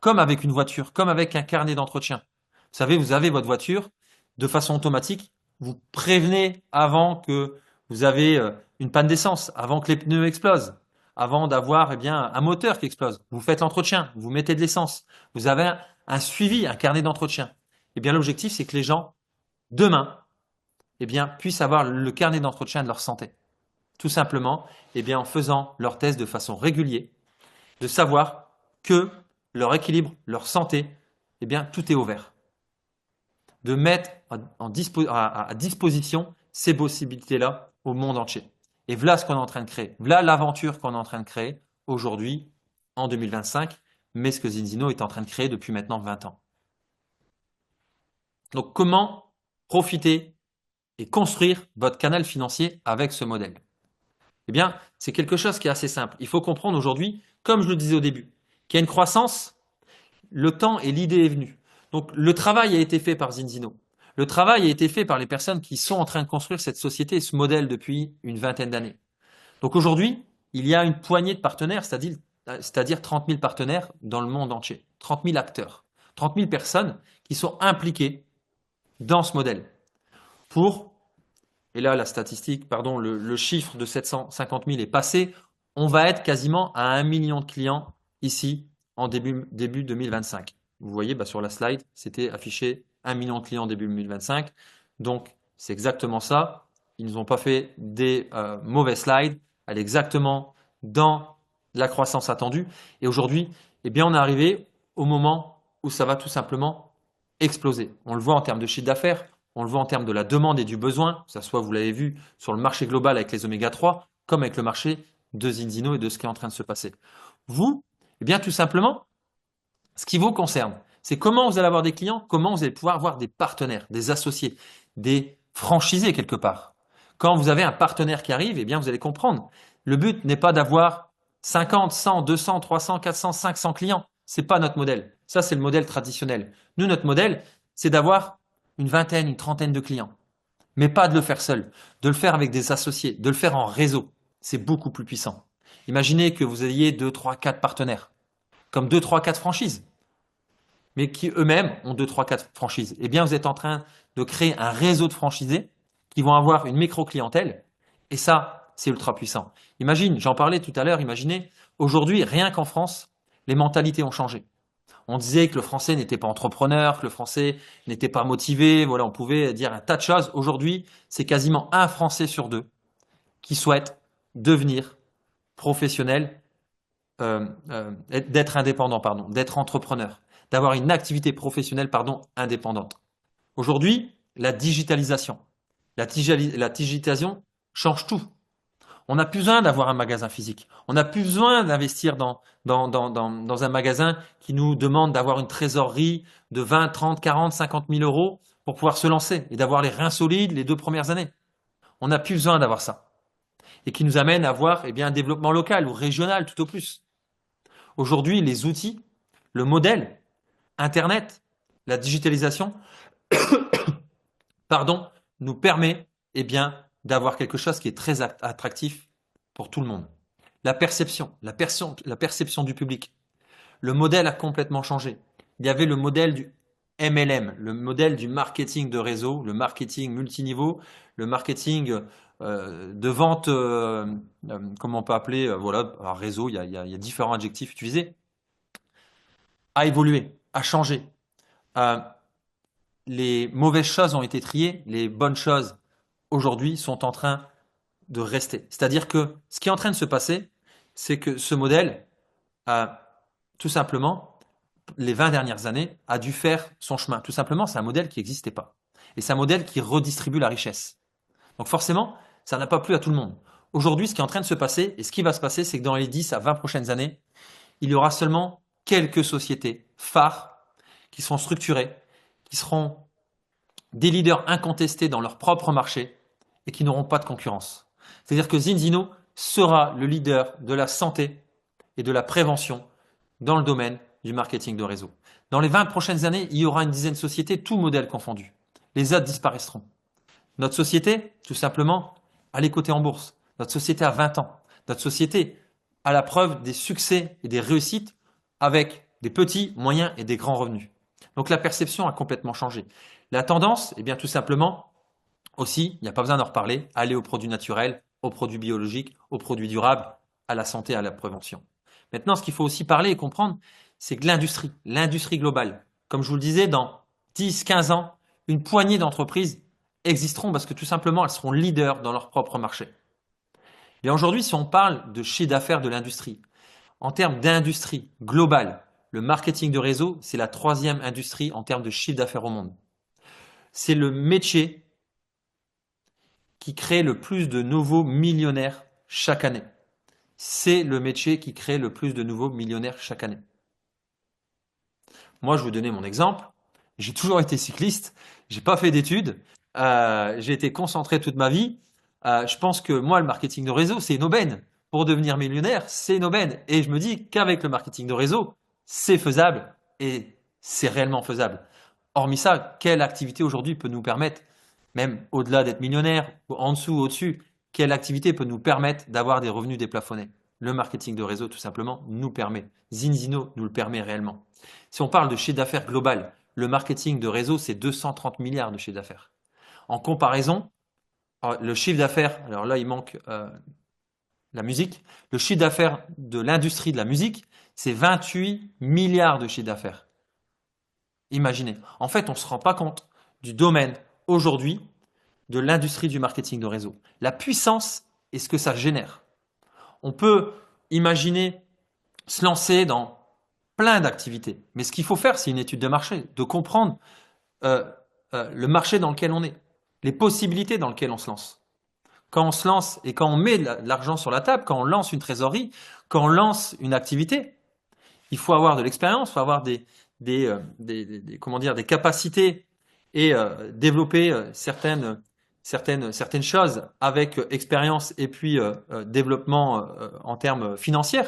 comme avec une voiture, comme avec un carnet d'entretien. Vous savez, vous avez votre voiture, de façon automatique, vous prévenez avant que vous avez une panne d'essence, avant que les pneus explosent, avant d'avoir un moteur qui explose. Vous faites l'entretien, vous mettez de l'essence, vous avez un suivi, un carnet d'entretien. L'objectif, c'est que les gens, demain, puissent avoir le carnet d'entretien de leur santé. Tout simplement, en faisant leurs tests de façon régulière, de savoir que leur équilibre, leur santé, tout est au vert. De mettre à disposition ces possibilités-là au monde entier. Et voilà ce qu'on est en train de créer. Voilà l'aventure qu'on est en train de créer aujourd'hui, en 2025, mais ce que Zinzino est en train de créer depuis maintenant 20 ans. Donc, comment profiter et construire votre canal financier avec ce modèle? C'est quelque chose qui est assez simple. Il faut comprendre aujourd'hui, comme je le disais au début, qu'il y a une croissance, le temps et l'idée est venue. Donc, le travail a été fait par Zinzino. Le travail a été fait par les personnes qui sont en train de construire cette société et ce modèle depuis une vingtaine d'années. Donc, aujourd'hui, il y a une poignée de partenaires, c'est-à-dire 30 000 partenaires dans le monde entier. 30 000 acteurs. 30 000 personnes qui sont impliquées dans ce modèle. Et là, la statistique, le chiffre de 750 000 est passé. On va être quasiment à 1 million de clients ici en début 2025. Vous voyez, sur la slide, c'était affiché 1 million de clients début 2025. Donc, c'est exactement ça. Ils ne nous ont pas fait des mauvais slides. Elle est exactement dans la croissance attendue. Et aujourd'hui, on est arrivé au moment où ça va tout simplement exploser. On le voit en termes de chiffre d'affaires. On le voit en termes de la demande et du besoin, que ce soit, vous l'avez vu, sur le marché global avec les oméga 3, comme avec le marché de Zinzino et de ce qui est en train de se passer. Vous, tout simplement, ce qui vous concerne, c'est comment vous allez avoir des clients, comment vous allez pouvoir avoir des partenaires, des associés, des franchisés quelque part. Quand vous avez un partenaire qui arrive, vous allez comprendre. Le but n'est pas d'avoir 50, 100, 200, 300, 400, 500 clients. C'est pas notre modèle. Ça, c'est le modèle traditionnel. Nous, notre modèle, c'est d'avoir une vingtaine, une trentaine de clients. Mais pas de le faire seul, de le faire avec des associés, de le faire en réseau. c'est beaucoup plus puissant. Imaginez que vous ayez 2, 3, 4 partenaires, comme 2, 3, 4 franchises, mais qui eux-mêmes ont 2, 3, 4 franchises. Eh bien, vous êtes en train de créer un réseau de franchisés qui vont avoir une micro-clientèle. Et ça, c'est ultra puissant. Imagine, j'en parlais tout à l'heure, imaginez, aujourd'hui, rien qu'en France, les mentalités ont changé. On disait que le français n'était pas entrepreneur, que le français n'était pas motivé. Voilà, on pouvait dire un tas de choses. Aujourd'hui, c'est quasiment un Français sur deux qui souhaite devenir professionnel, d'être indépendant, pardon, d'être entrepreneur, d'avoir une activité professionnelle, pardon, indépendante. Aujourd'hui, la digitalisation change tout. On n'a plus besoin d'avoir un magasin physique. On n'a plus besoin d'investir dans un magasin qui nous demande d'avoir une trésorerie de 20, 30, 40, 50 000 euros pour pouvoir se lancer et d'avoir les reins solides les 2 premières années. On n'a plus besoin d'avoir ça. Et qui nous amène à avoir eh bien, un développement local ou régional tout au plus. Aujourd'hui, les outils, le modèle, Internet, la digitalisation, pardon, nous permet eh bien, d'avoir quelque chose qui est très attractif pour tout le monde. La perception du public. Le modèle a complètement changé. Il y avait le modèle du MLM, le modèle du marketing de réseau, le marketing multiniveau, le marketing de vente, comment on peut appeler, voilà, alors réseau, il y a différents adjectifs utilisés, a évolué, a changé. Euh, les mauvaises choses ont été triées, les bonnes choses aujourd'hui sont en train de rester. C'est-à-dire que ce qui est en train de se passer, c'est que ce modèle a tout simplement, les 20 dernières années, a dû faire son chemin. Tout simplement, c'est un modèle qui n'existait pas. Et c'est un modèle qui redistribue la richesse. Donc forcément, ça n'a pas plu à tout le monde. Aujourd'hui, ce qui est en train de se passer, et ce qui va se passer, c'est que dans les 10 à 20 prochaines années, il y aura seulement quelques sociétés phares qui seront structurées, qui seront des leaders incontestés dans leur propre marché et qui n'auront pas de concurrence. C'est-à-dire que Zinzino sera le leader de la santé et de la prévention dans le domaine du marketing de réseau. Dans les 20 prochaines années, il y aura une dizaine de sociétés, tous modèles confondus. Les autres disparaîtront. Notre société, tout simplement, elle est cotée en bourse. Notre société a 20 ans. Notre société a la preuve des succès et des réussites avec des petits, moyens et des grands revenus. Donc la perception a complètement changé. La tendance, eh bien tout simplement, aussi, il n'y a pas besoin d'en reparler, aller aux produits naturels, aux produits biologiques, aux produits durables, à la santé, à la prévention. Maintenant, ce qu'il faut aussi parler et comprendre, c'est que l'industrie globale, comme je vous le disais, dans 10, 15 ans, une poignée d'entreprises existeront parce que tout simplement, elles seront leaders dans leur propre marché. Et aujourd'hui, si on parle de chiffre d'affaires de l'industrie, en termes d'industrie globale, le marketing de réseau, c'est la 3e industrie en termes de chiffre d'affaires au monde. C'est le métier qui crée le plus de nouveaux millionnaires chaque année. C'est le métier qui crée le plus de nouveaux millionnaires chaque année. Moi, je vais vous donner mon exemple. J'ai toujours été cycliste, j'ai pas fait d'études, j'ai été concentré toute ma vie. Je pense que moi, le marketing de réseau, c'est une aubaine. Pour devenir millionnaire, c'est une aubaine. Et je me dis qu'avec le marketing de réseau, c'est faisable et c'est réellement faisable. Hormis ça, quelle activité aujourd'hui peut nous permettre, même au-delà d'être millionnaire, en dessous, au-dessus, quelle activité peut nous permettre d'avoir des revenus déplafonnés? Le marketing de réseau, tout simplement, nous permet. Zinzino nous le permet réellement. Si on parle de chiffre d'affaires global, le marketing de réseau, c'est 230 milliards de chiffre d'affaires. En comparaison, le chiffre d'affaires, alors là, il manque la musique. Le chiffre d'affaires de l'industrie de la musique, c'est 28 milliards de chiffre d'affaires. Imaginez. En fait, on ne se rend pas compte du domaine aujourd'hui de l'industrie du marketing de réseau. La puissance et ce que ça génère. On peut imaginer se lancer dans plein d'activités. Mais ce qu'il faut faire, c'est une étude de marché, de comprendre le marché dans lequel on est, les possibilités dans lesquelles on se lance. Quand on se lance et quand on met de l'argent sur la table, quand on lance une trésorerie, quand on lance une activité, il faut avoir de l'expérience, il faut avoir comment dire, des capacités et développer certaines choses avec expérience et puis développement en termes financiers.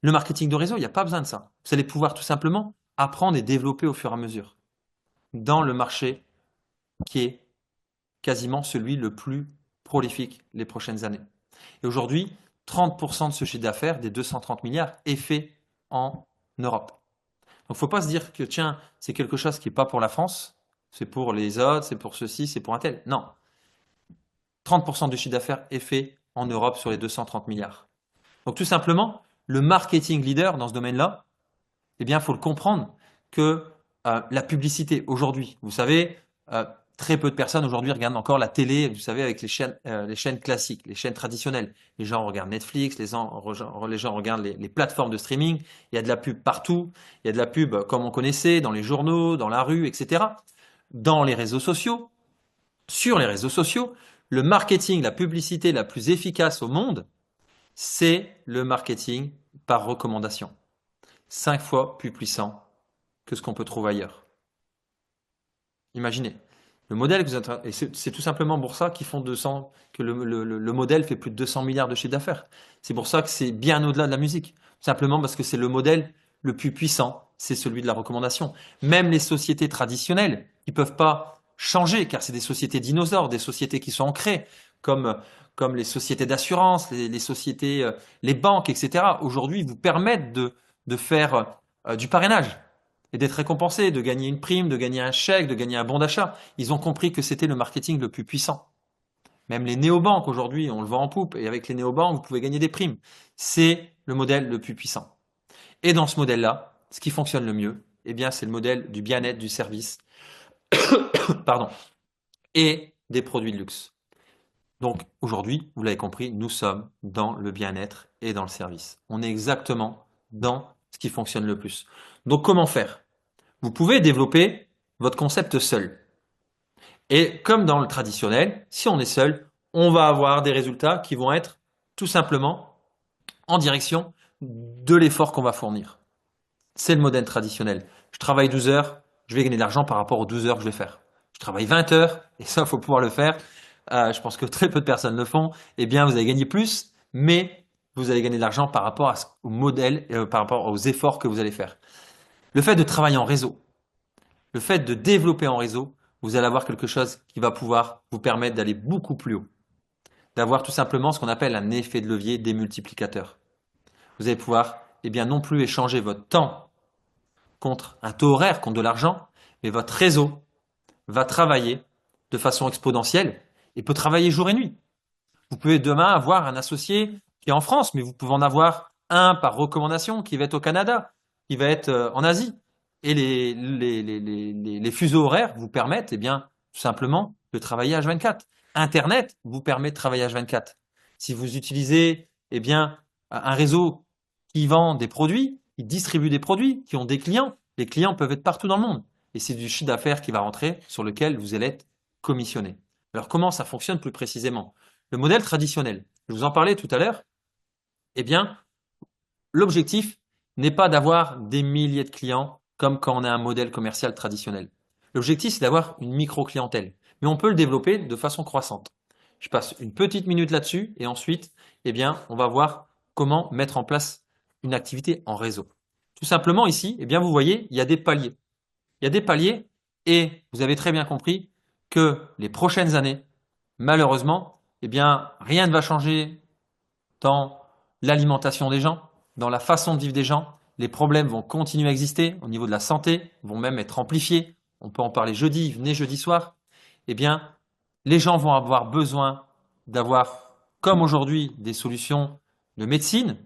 Le marketing de réseau, il n'y a pas besoin de ça. Vous allez pouvoir tout simplement apprendre et développer au fur et à mesure dans le marché qui est quasiment celui le plus prolifique les prochaines années. Et aujourd'hui, 30% de ce chiffre d'affaires, des 230 milliards, est fait en Europe. Donc, il ne faut pas se dire que, tiens, c'est quelque chose qui n'est pas pour la France, c'est pour les autres, c'est pour ceci, c'est pour un tel. Non. 30% du chiffre d'affaires est fait en Europe sur les 230 milliards. Donc, tout simplement, le marketing leader dans ce domaine-là, eh bien, il faut le comprendre que la publicité aujourd'hui, vous savez, très peu de personnes aujourd'hui regardent encore la télé, vous savez, avec les chaînes classiques, les chaînes traditionnelles. Les gens regardent Netflix, les gens regardent les plateformes de streaming. Il y a de la pub partout. Il y a de la pub comme on connaissait, dans les journaux, dans la rue, etc. Dans les réseaux sociaux, sur les réseaux sociaux, le marketing, la publicité la plus efficace au monde, c'est le marketing par recommandation. 5 fois plus puissant que ce qu'on peut trouver ailleurs. Imaginez. Le modèle que vous êtes, et c'est tout simplement pour ça qu'ils font 200, que le modèle fait plus de 200 milliards de chiffre d'affaires. C'est pour ça que c'est bien au-delà de la musique. Simplement parce que c'est le modèle le plus puissant, c'est celui de la recommandation. Même les sociétés traditionnelles, qui peuvent pas changer, car c'est des sociétés dinosaures, des sociétés qui sont ancrées, comme les sociétés d'assurance, les sociétés, les banques, etc. Aujourd'hui, vous permettent de faire du parrainage et d'être récompensé, de gagner une prime, de gagner un chèque, de gagner un bon d'achat. Ils ont compris que c'était le marketing le plus puissant. Même les néobanques aujourd'hui, on le vend en poupe, et avec les néobanques, vous pouvez gagner des primes. C'est le modèle le plus puissant. Et dans ce modèle-là, ce qui fonctionne le mieux, eh bien, c'est le modèle du bien-être, du service, pardon, et des produits de luxe. Donc aujourd'hui, vous l'avez compris, nous sommes dans le bien-être et dans le service. On est exactement dans ce qui fonctionne le plus. Donc comment faire? Vous pouvez développer votre concept seul. Et comme dans le traditionnel, si on est seul, on va avoir des résultats qui vont être tout simplement en direction de l'effort qu'on va fournir. C'est le modèle traditionnel. Je travaille 12 heures, je vais gagner de l'argent par rapport aux 12 heures que je vais faire. Je travaille 20 heures, et ça, il faut pouvoir le faire. Je pense que très peu de personnes le font. Eh bien, vous allez gagner plus, mais vous allez gagner de l'argent par rapport au modèle, par rapport aux efforts que vous allez faire. Le fait de travailler en réseau, le fait de développer en réseau, vous allez avoir quelque chose qui va pouvoir vous permettre d'aller beaucoup plus haut. D'avoir tout simplement ce qu'on appelle un effet de levier démultiplicateur. Vous allez pouvoir, eh bien, non plus échanger votre temps contre un taux horaire, contre de l'argent, mais votre réseau va travailler de façon exponentielle et peut travailler jour et nuit. Vous pouvez demain avoir un associé qui est en France, mais vous pouvez en avoir un par recommandation qui va être au Canada, qui va être en Asie. Et les fuseaux horaires vous permettent, eh bien, tout simplement, de travailler H24. Internet vous permet de travailler H24. Si vous utilisez, eh bien, un réseau qui vend des produits, qui distribue des produits, qui ont des clients, les clients peuvent être partout dans le monde. Et c'est du chiffre d'affaires qui va rentrer sur lequel vous allez être commissionné. Alors, comment ça fonctionne plus précisément? Le modèle traditionnel, je vous en parlais tout à l'heure, eh bien, l'objectif n'est pas d'avoir des milliers de clients comme quand on a un modèle commercial traditionnel. L'objectif, c'est d'avoir une micro-clientèle. Mais on peut le développer de façon croissante. Je passe une petite minute là-dessus et ensuite, eh bien, on va voir comment mettre en place une activité en réseau. Tout simplement ici, eh bien, vous voyez, il y a des paliers. Il y a des paliers et vous avez très bien compris que les prochaines années, malheureusement, eh bien, rien ne va changer dans l'alimentation des gens, dans la façon de vivre des gens. Les problèmes vont continuer à exister au niveau de la santé, vont même être amplifiés. On peut en parler jeudi, venez jeudi soir. Eh bien, les gens vont avoir besoin d'avoir, comme aujourd'hui, des solutions de médecine.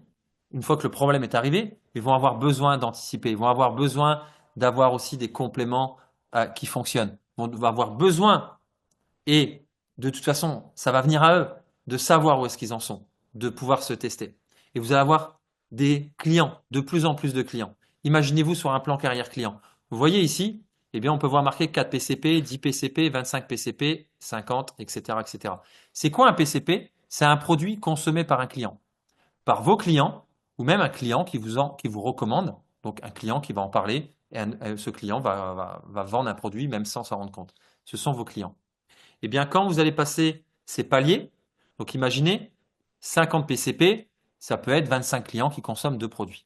Une fois que le problème est arrivé, ils vont avoir besoin d'anticiper. Ils vont avoir besoin d'avoir aussi des compléments qui fonctionnent. Ils vont avoir besoin, et de toute façon, ça va venir à eux, de savoir où est-ce qu'ils en sont, de pouvoir se tester. Et vous allez avoir des clients, de plus en plus de clients. Imaginez-vous sur un plan carrière client. Vous voyez ici, eh bien, on peut voir marqué 4 PCP, 10 PCP, 25 PCP, 50, etc., etc. C'est quoi un PCP? C'est un produit consommé par un client, par vos clients, ou même un client qui vous recommande, donc un client qui va en parler, et ce client va vendre un produit même sans s'en rendre compte. Ce sont vos clients. Eh bien, quand vous allez passer ces paliers, donc imaginez 50 PCP, ça peut être 25 clients qui consomment 2 produits.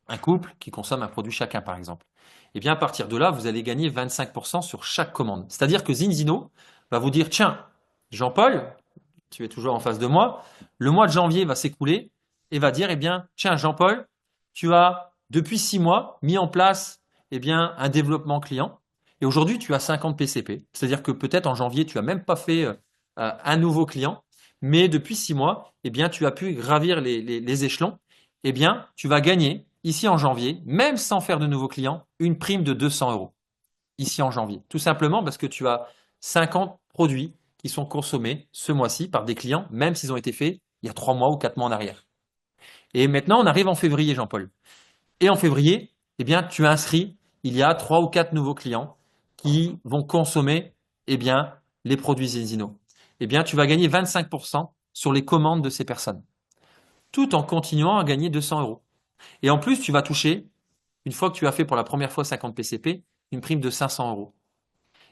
Un couple qui consomme un produit chacun, par exemple. Eh bien, à partir de là, vous allez gagner 25% sur chaque commande. C'est-à-dire que Zinzino va vous dire, tiens, Jean-Paul, tu es toujours en face de moi. Le mois de janvier va s'écouler et va dire, eh bien, tiens, Jean-Paul, tu as depuis 6 mois mis en place, eh bien, un développement client. Et aujourd'hui, tu as 50 PCP. C'est-à-dire que peut-être en janvier, tu as même pas fait un nouveau client, mais depuis 6 mois, eh bien, tu as pu gravir les échelons. Eh bien, tu vas gagner ici en janvier, même sans faire de nouveaux clients, une prime de 200 euros ici en janvier. Tout simplement parce que tu as 50 produits qui sont consommés ce mois-ci par des clients, même s'ils ont été faits il y a 3 mois ou 4 mois en arrière. Et maintenant, on arrive en février, Jean-Paul. Et en février, eh bien, tu as inscrit, il y a 3 ou 4 nouveaux clients qui vont consommer, eh bien, les produits Zinzino. Eh bien, tu vas gagner 25% sur les commandes de ces personnes, tout en continuant à gagner 200 euros. Et en plus, tu vas toucher, une fois que tu as fait pour la première fois 50 PCP, une prime de 500 euros.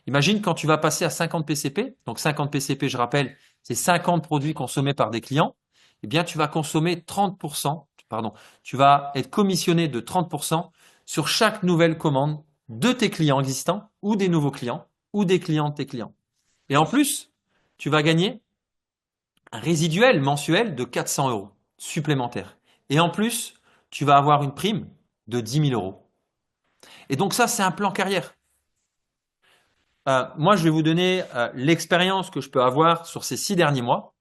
Imagine quand tu vas passer à 50 PCP, donc 50 PCP, je rappelle, c'est 50 produits consommés par des clients, eh bien, tu vas consommer 30%, pardon, tu vas être commissionné de 30% sur chaque nouvelle commande de tes clients existants ou des nouveaux clients ou des clients de tes clients. Et en plus, tu vas gagner un résiduel mensuel de 400 euros supplémentaires. Et en plus, tu vas avoir une prime de 10 000 euros. Et donc ça, c'est un plan carrière. Moi, je vais vous donner l'expérience que je peux avoir sur ces 6 derniers mois.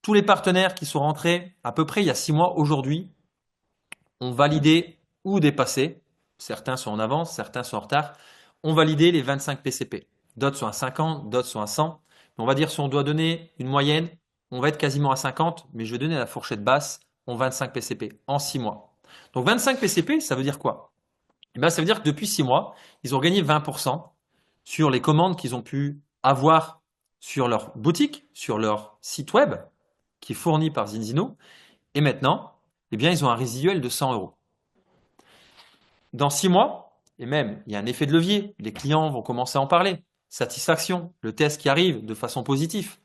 Tous les partenaires qui sont rentrés à peu près il y a 6 mois aujourd'hui ont validé ou dépassé. Certains sont en avance, certains sont en retard. Ont validé les 25 PCP. D'autres sont à 50, d'autres sont à 100. Mais on va dire si on doit donner une moyenne, on va être quasiment à 50, mais je vais donner la fourchette basse, ont 25 PCP en 6 mois. Donc 25 PCP, ça veut dire quoi? Eh bien, ça veut dire que depuis 6 mois, ils ont gagné 20% sur les commandes qu'ils ont pu avoir sur leur boutique, sur leur site web, qui est fourni par Zinzino. Et maintenant, eh bien, ils ont un résiduel de 100 euros. Dans 6 mois, et même, il y a un effet de levier, les clients vont commencer à en parler. Satisfaction, le test qui arrive de façon positive.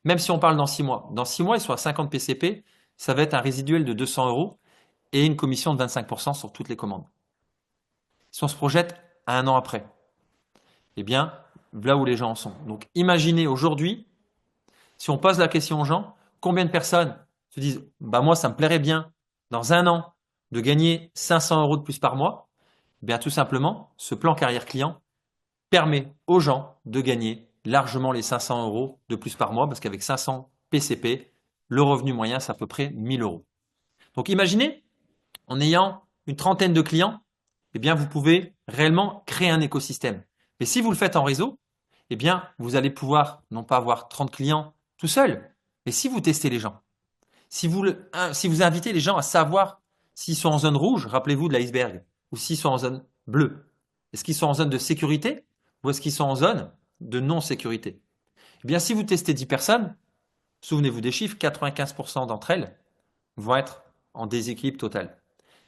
Même si on parle dans 6 mois. Dans 6 mois, ils sont à 50 PCP, ça va être un résiduel de 200 euros et une commission de 25% sur toutes les commandes. Si on se projette à 1 an après, eh bien, là où les gens en sont. Donc, imaginez aujourd'hui, si on pose la question aux gens, combien de personnes se disent, bah moi, ça me plairait bien, dans 1 an, de gagner 500 euros de plus par mois. Eh bien, tout simplement, ce plan carrière client permet aux gens de gagner largement les 500 euros de plus par mois, parce qu'avec 500 PCP, le revenu moyen, c'est à peu près 1000 euros. Donc, imaginez, en ayant une trentaine de clients, eh bien, vous pouvez réellement créer un écosystème. Et si vous le faites en réseau, eh bien, vous allez pouvoir non pas avoir 30 clients tout seul, mais si vous testez les gens, si vous invitez les gens à savoir s'ils sont en zone rouge, rappelez-vous de l'iceberg, ou s'ils sont en zone bleue. Est-ce qu'ils sont en zone de sécurité ou est-ce qu'ils sont en zone de non-sécurité? Eh bien, si vous testez 10 personnes, souvenez-vous des chiffres, 95% d'entre elles vont être en déséquilibre total.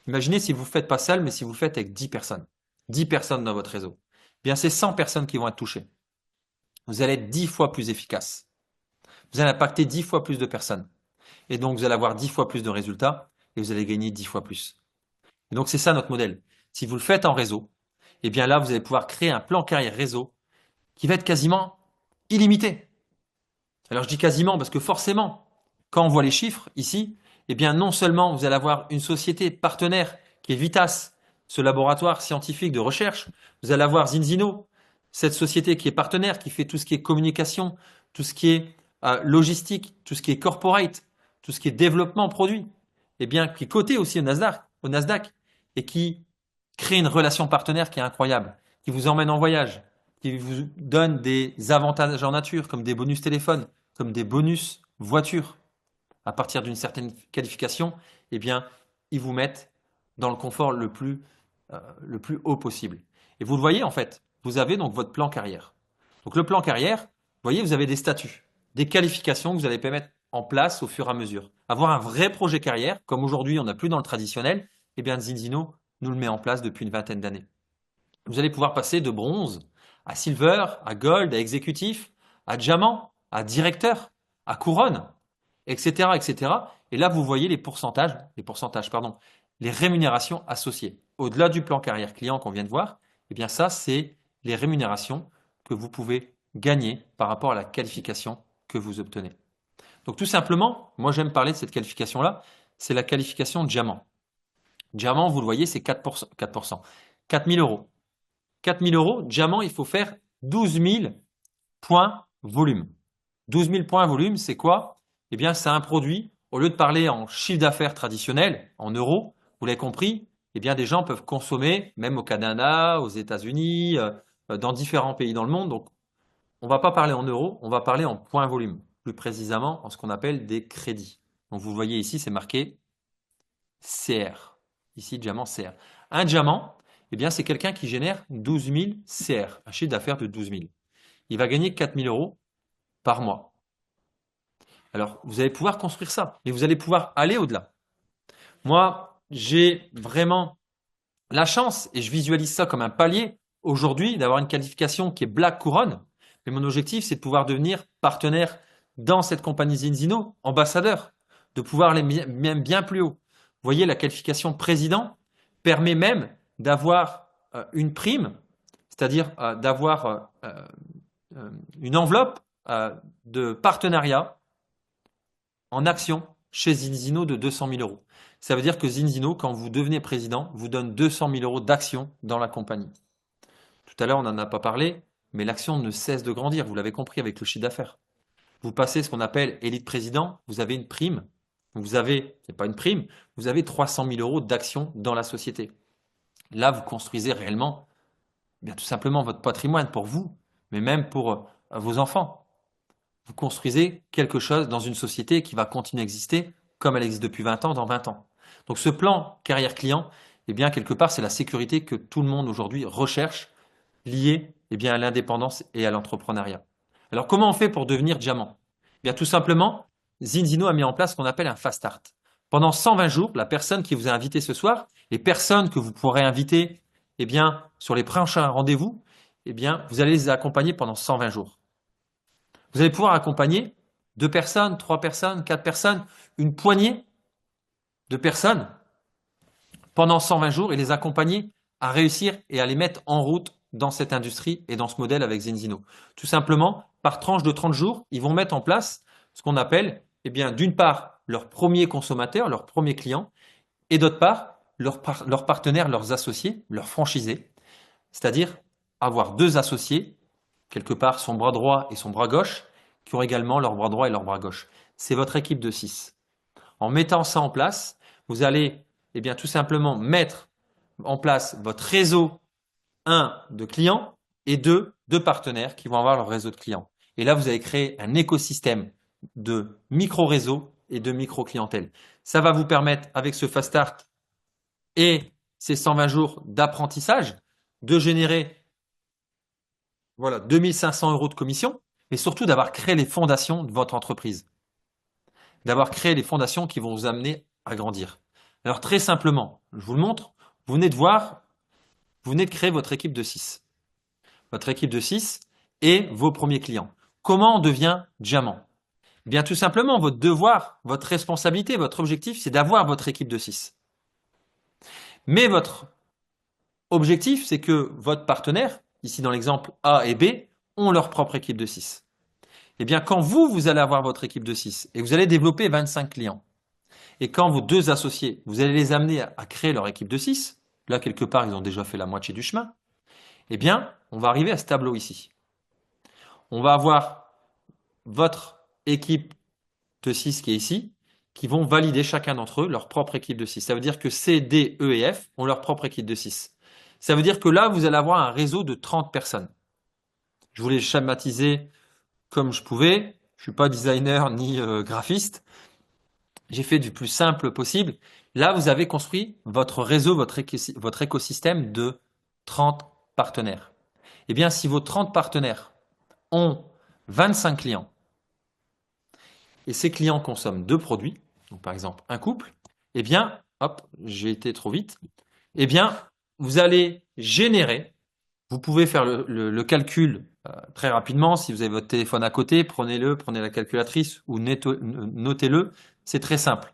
Imaginez si vous ne faites pas seul, mais si vous le faites avec 10 personnes. 10 personnes dans votre réseau. Eh bien, c'est 100 personnes qui vont être touchées. Vous allez être 10 fois plus efficace. Vous allez impacter 10 fois plus de personnes. Et donc, vous allez avoir 10 fois plus de résultats et vous allez gagner 10 fois plus. Et donc, c'est ça notre modèle. Si vous le faites en réseau, eh bien là, vous allez pouvoir créer un plan carrière réseau qui va être quasiment illimité. Alors, je dis quasiment parce que forcément, quand on voit les chiffres ici, eh bien, non seulement vous allez avoir une société partenaire qui est Vitas, ce laboratoire scientifique de recherche, vous allez avoir Zinzino, cette société qui est partenaire, qui fait tout ce qui est communication, tout ce qui est logistique, tout ce qui est corporate, tout ce qui est développement produit, eh bien, qui est coté aussi au Nasdaq, et qui crée une relation partenaire qui est incroyable, qui vous emmène en voyage, qui vous donne des avantages en nature, comme des bonus téléphone, comme des bonus voiture. À partir d'une certaine qualification, eh bien, ils vous mettent dans le confort le plus haut possible. Et vous le voyez, en fait, vous avez donc votre plan carrière. Donc, le plan carrière, vous voyez, vous avez des statuts, des qualifications que vous allez mettre en place au fur et à mesure. Avoir un vrai projet carrière, comme aujourd'hui, on n'a plus dans le traditionnel, eh bien, Zinzino nous le met en place depuis une vingtaine d'années. Vous allez pouvoir passer de bronze à silver, à gold, à exécutif, à diamant, à directeur, à couronne, etc., etc. Et là, vous voyez les rémunérations associées. Au-delà du plan carrière client qu'on vient de voir, eh bien ça, c'est les rémunérations que vous pouvez gagner par rapport à la qualification que vous obtenez. Donc tout simplement, moi j'aime parler de cette qualification-là, c'est la qualification diamant. Diamant, vous le voyez, c'est 4%, 4%. 4 000 euros. 4 000 euros, diamant, il faut faire 12 000 points volume. 12 000 points volume, c'est quoi? Eh bien, c'est un produit, au lieu de parler en chiffre d'affaires traditionnel, en euros, vous l'avez compris, eh bien, des gens peuvent consommer, même au Canada, aux États-Unis, dans différents pays dans le monde. Donc, on ne va pas parler en euros, on va parler en points volume, plus précisément en ce qu'on appelle des crédits. Donc, vous voyez ici, c'est marqué CR. Ici, diamant CR. Un diamant, eh bien, c'est quelqu'un qui génère 12 000 CR, un chiffre d'affaires de 12 000. Il va gagner 4 000 euros par mois. Alors, vous allez pouvoir construire ça, mais vous allez pouvoir aller au-delà. Moi, j'ai vraiment la chance, et je visualise ça comme un palier aujourd'hui, d'avoir une qualification qui est Black Couronne. Mais mon objectif, c'est de pouvoir devenir partenaire dans cette compagnie Zinzino, ambassadeur, de pouvoir aller même bien plus haut. Vous voyez, la qualification président permet même d'avoir une prime, c'est-à-dire d'avoir une enveloppe de partenariat en action chez Zinzino de 200 000 euros. Ça veut dire que Zinzino, quand vous devenez président, vous donne 200 000 euros d'action dans la compagnie. Tout à l'heure, on n'en a pas parlé, mais l'action ne cesse de grandir, vous l'avez compris avec le chiffre d'affaires. Vous passez ce qu'on appelle élite président, vous avez une prime. Vous avez, c'est pas une prime, vous avez 300 000 euros d'action dans la société. Là, vous construisez réellement, bien tout simplement votre patrimoine pour vous, mais même pour vos enfants. Vous construisez quelque chose dans une société qui va continuer à exister comme elle existe depuis 20 ans, dans 20 ans. Donc ce plan carrière client, eh bien quelque part, c'est la sécurité que tout le monde aujourd'hui recherche, liée eh bien, à l'indépendance et à l'entrepreneuriat. Alors comment on fait pour devenir diamant? Eh bien tout simplement, Zinzino a mis en place ce qu'on appelle un fast start. Pendant 120 jours, la personne qui vous a invité ce soir, les personnes que vous pourrez inviter eh bien, sur les prochains rendez-vous, eh bien, vous allez les accompagner pendant 120 jours. Vous allez pouvoir accompagner 2 personnes, 3 personnes, 4 personnes, une poignée de personnes pendant 120 jours et les accompagner à réussir et à les mettre en route dans cette industrie et dans ce modèle avec Zinzino. Tout simplement, par tranche de 30 jours, ils vont mettre en place ce qu'on appelle, eh bien, d'une part, leur premier consommateur, leur premier client, et d'autre part, leurs partenaires, leurs associés, leurs franchisés, c'est-à-dire avoir 2 associés, quelque part son bras droit et son bras gauche, qui ont également leur bras droit et leur bras gauche. C'est votre équipe de 6. En mettant ça en place, vous allez eh bien, tout simplement mettre en place votre réseau, 1, de clients et 2, de partenaires qui vont avoir leur réseau de clients. Et là, vous allez créer un écosystème de micro-réseaux et de micro-clientèle. Ça va vous permettre, avec ce Fast Start et ces 120 jours d'apprentissage, de générer voilà, 2 500 euros de commission, mais surtout d'avoir créé les fondations de votre entreprise. D'avoir créé les fondations qui vont vous amener à grandir. Alors très simplement, je vous le montre, vous venez de voir, vous venez de créer votre équipe de 6. Votre équipe de 6 et vos premiers clients. Comment on devient diamant? Eh bien tout simplement, votre devoir, votre responsabilité, votre objectif, c'est d'avoir votre équipe de 6. Mais votre objectif, c'est que votre partenaire, ici dans l'exemple A et B, ont leur propre équipe de 6. Eh bien, quand vous allez avoir votre équipe de 6 et vous allez développer 25 clients, et quand vos 2 associés, vous allez les amener à créer leur équipe de 6, là, quelque part, ils ont déjà fait la moitié du chemin, eh bien, on va arriver à ce tableau ici. On va avoir votre équipe de 6 qui est ici, qui vont valider chacun d'entre eux leur propre équipe de 6. Ça veut dire que C, D, E et F ont leur propre équipe de 6. Ça veut dire que là, vous allez avoir un réseau de 30 personnes. Je voulais schématiser comme je pouvais. Je suis pas designer ni graphiste. J'ai fait du plus simple possible. Là, vous avez construit votre réseau, votre écosystème de 30 partenaires. Eh bien, si vos 30 partenaires ont 25 clients et ces clients consomment 2 produits, donc par exemple un couple, eh bien, hop, j'ai été trop vite, eh bien, vous allez générer, vous pouvez faire le calcul très rapidement. Si vous avez votre téléphone à côté, prenez-le, prenez la calculatrice ou notez-le. C'est très simple.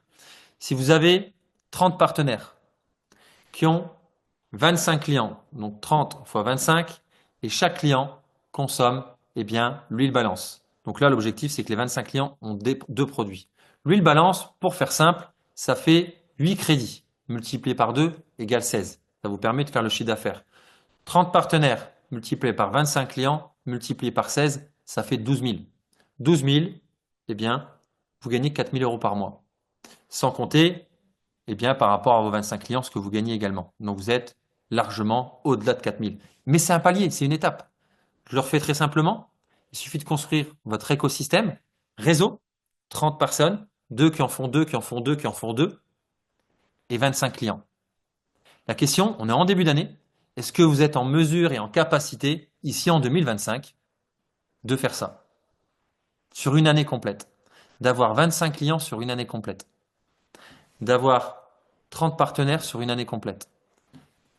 Si vous avez 30 partenaires qui ont 25 clients, donc 30 fois 25, et chaque client consomme, eh bien, l'huile balance. Donc là, l'objectif, c'est que les 25 clients ont deux produits. L'huile balance, pour faire simple, ça fait 8 crédits. Multiplié par 2 égale 16. Ça vous permet de faire le chiffre d'affaires. 30 partenaires multiplié par 25 clients, multiplié par 16, ça fait 12 000. 12 000, eh bien, vous gagnez 4 000 euros par mois. Sans compter, eh bien, par rapport à vos 25 clients, ce que vous gagnez également. Donc, vous êtes largement au-delà de 4 000. Mais c'est un palier, c'est une étape. Je le refais très simplement. Il suffit de construire votre écosystème, réseau, 30 personnes, 2 qui en font 2, qui en font 2, qui en font 2, et 25 clients. La question, on est en début d'année, est-ce que vous êtes en mesure et en capacité, ici en 2025, de faire ça sur une année complète, d'avoir 25 clients sur une année complète, d'avoir 30 partenaires sur une année complète.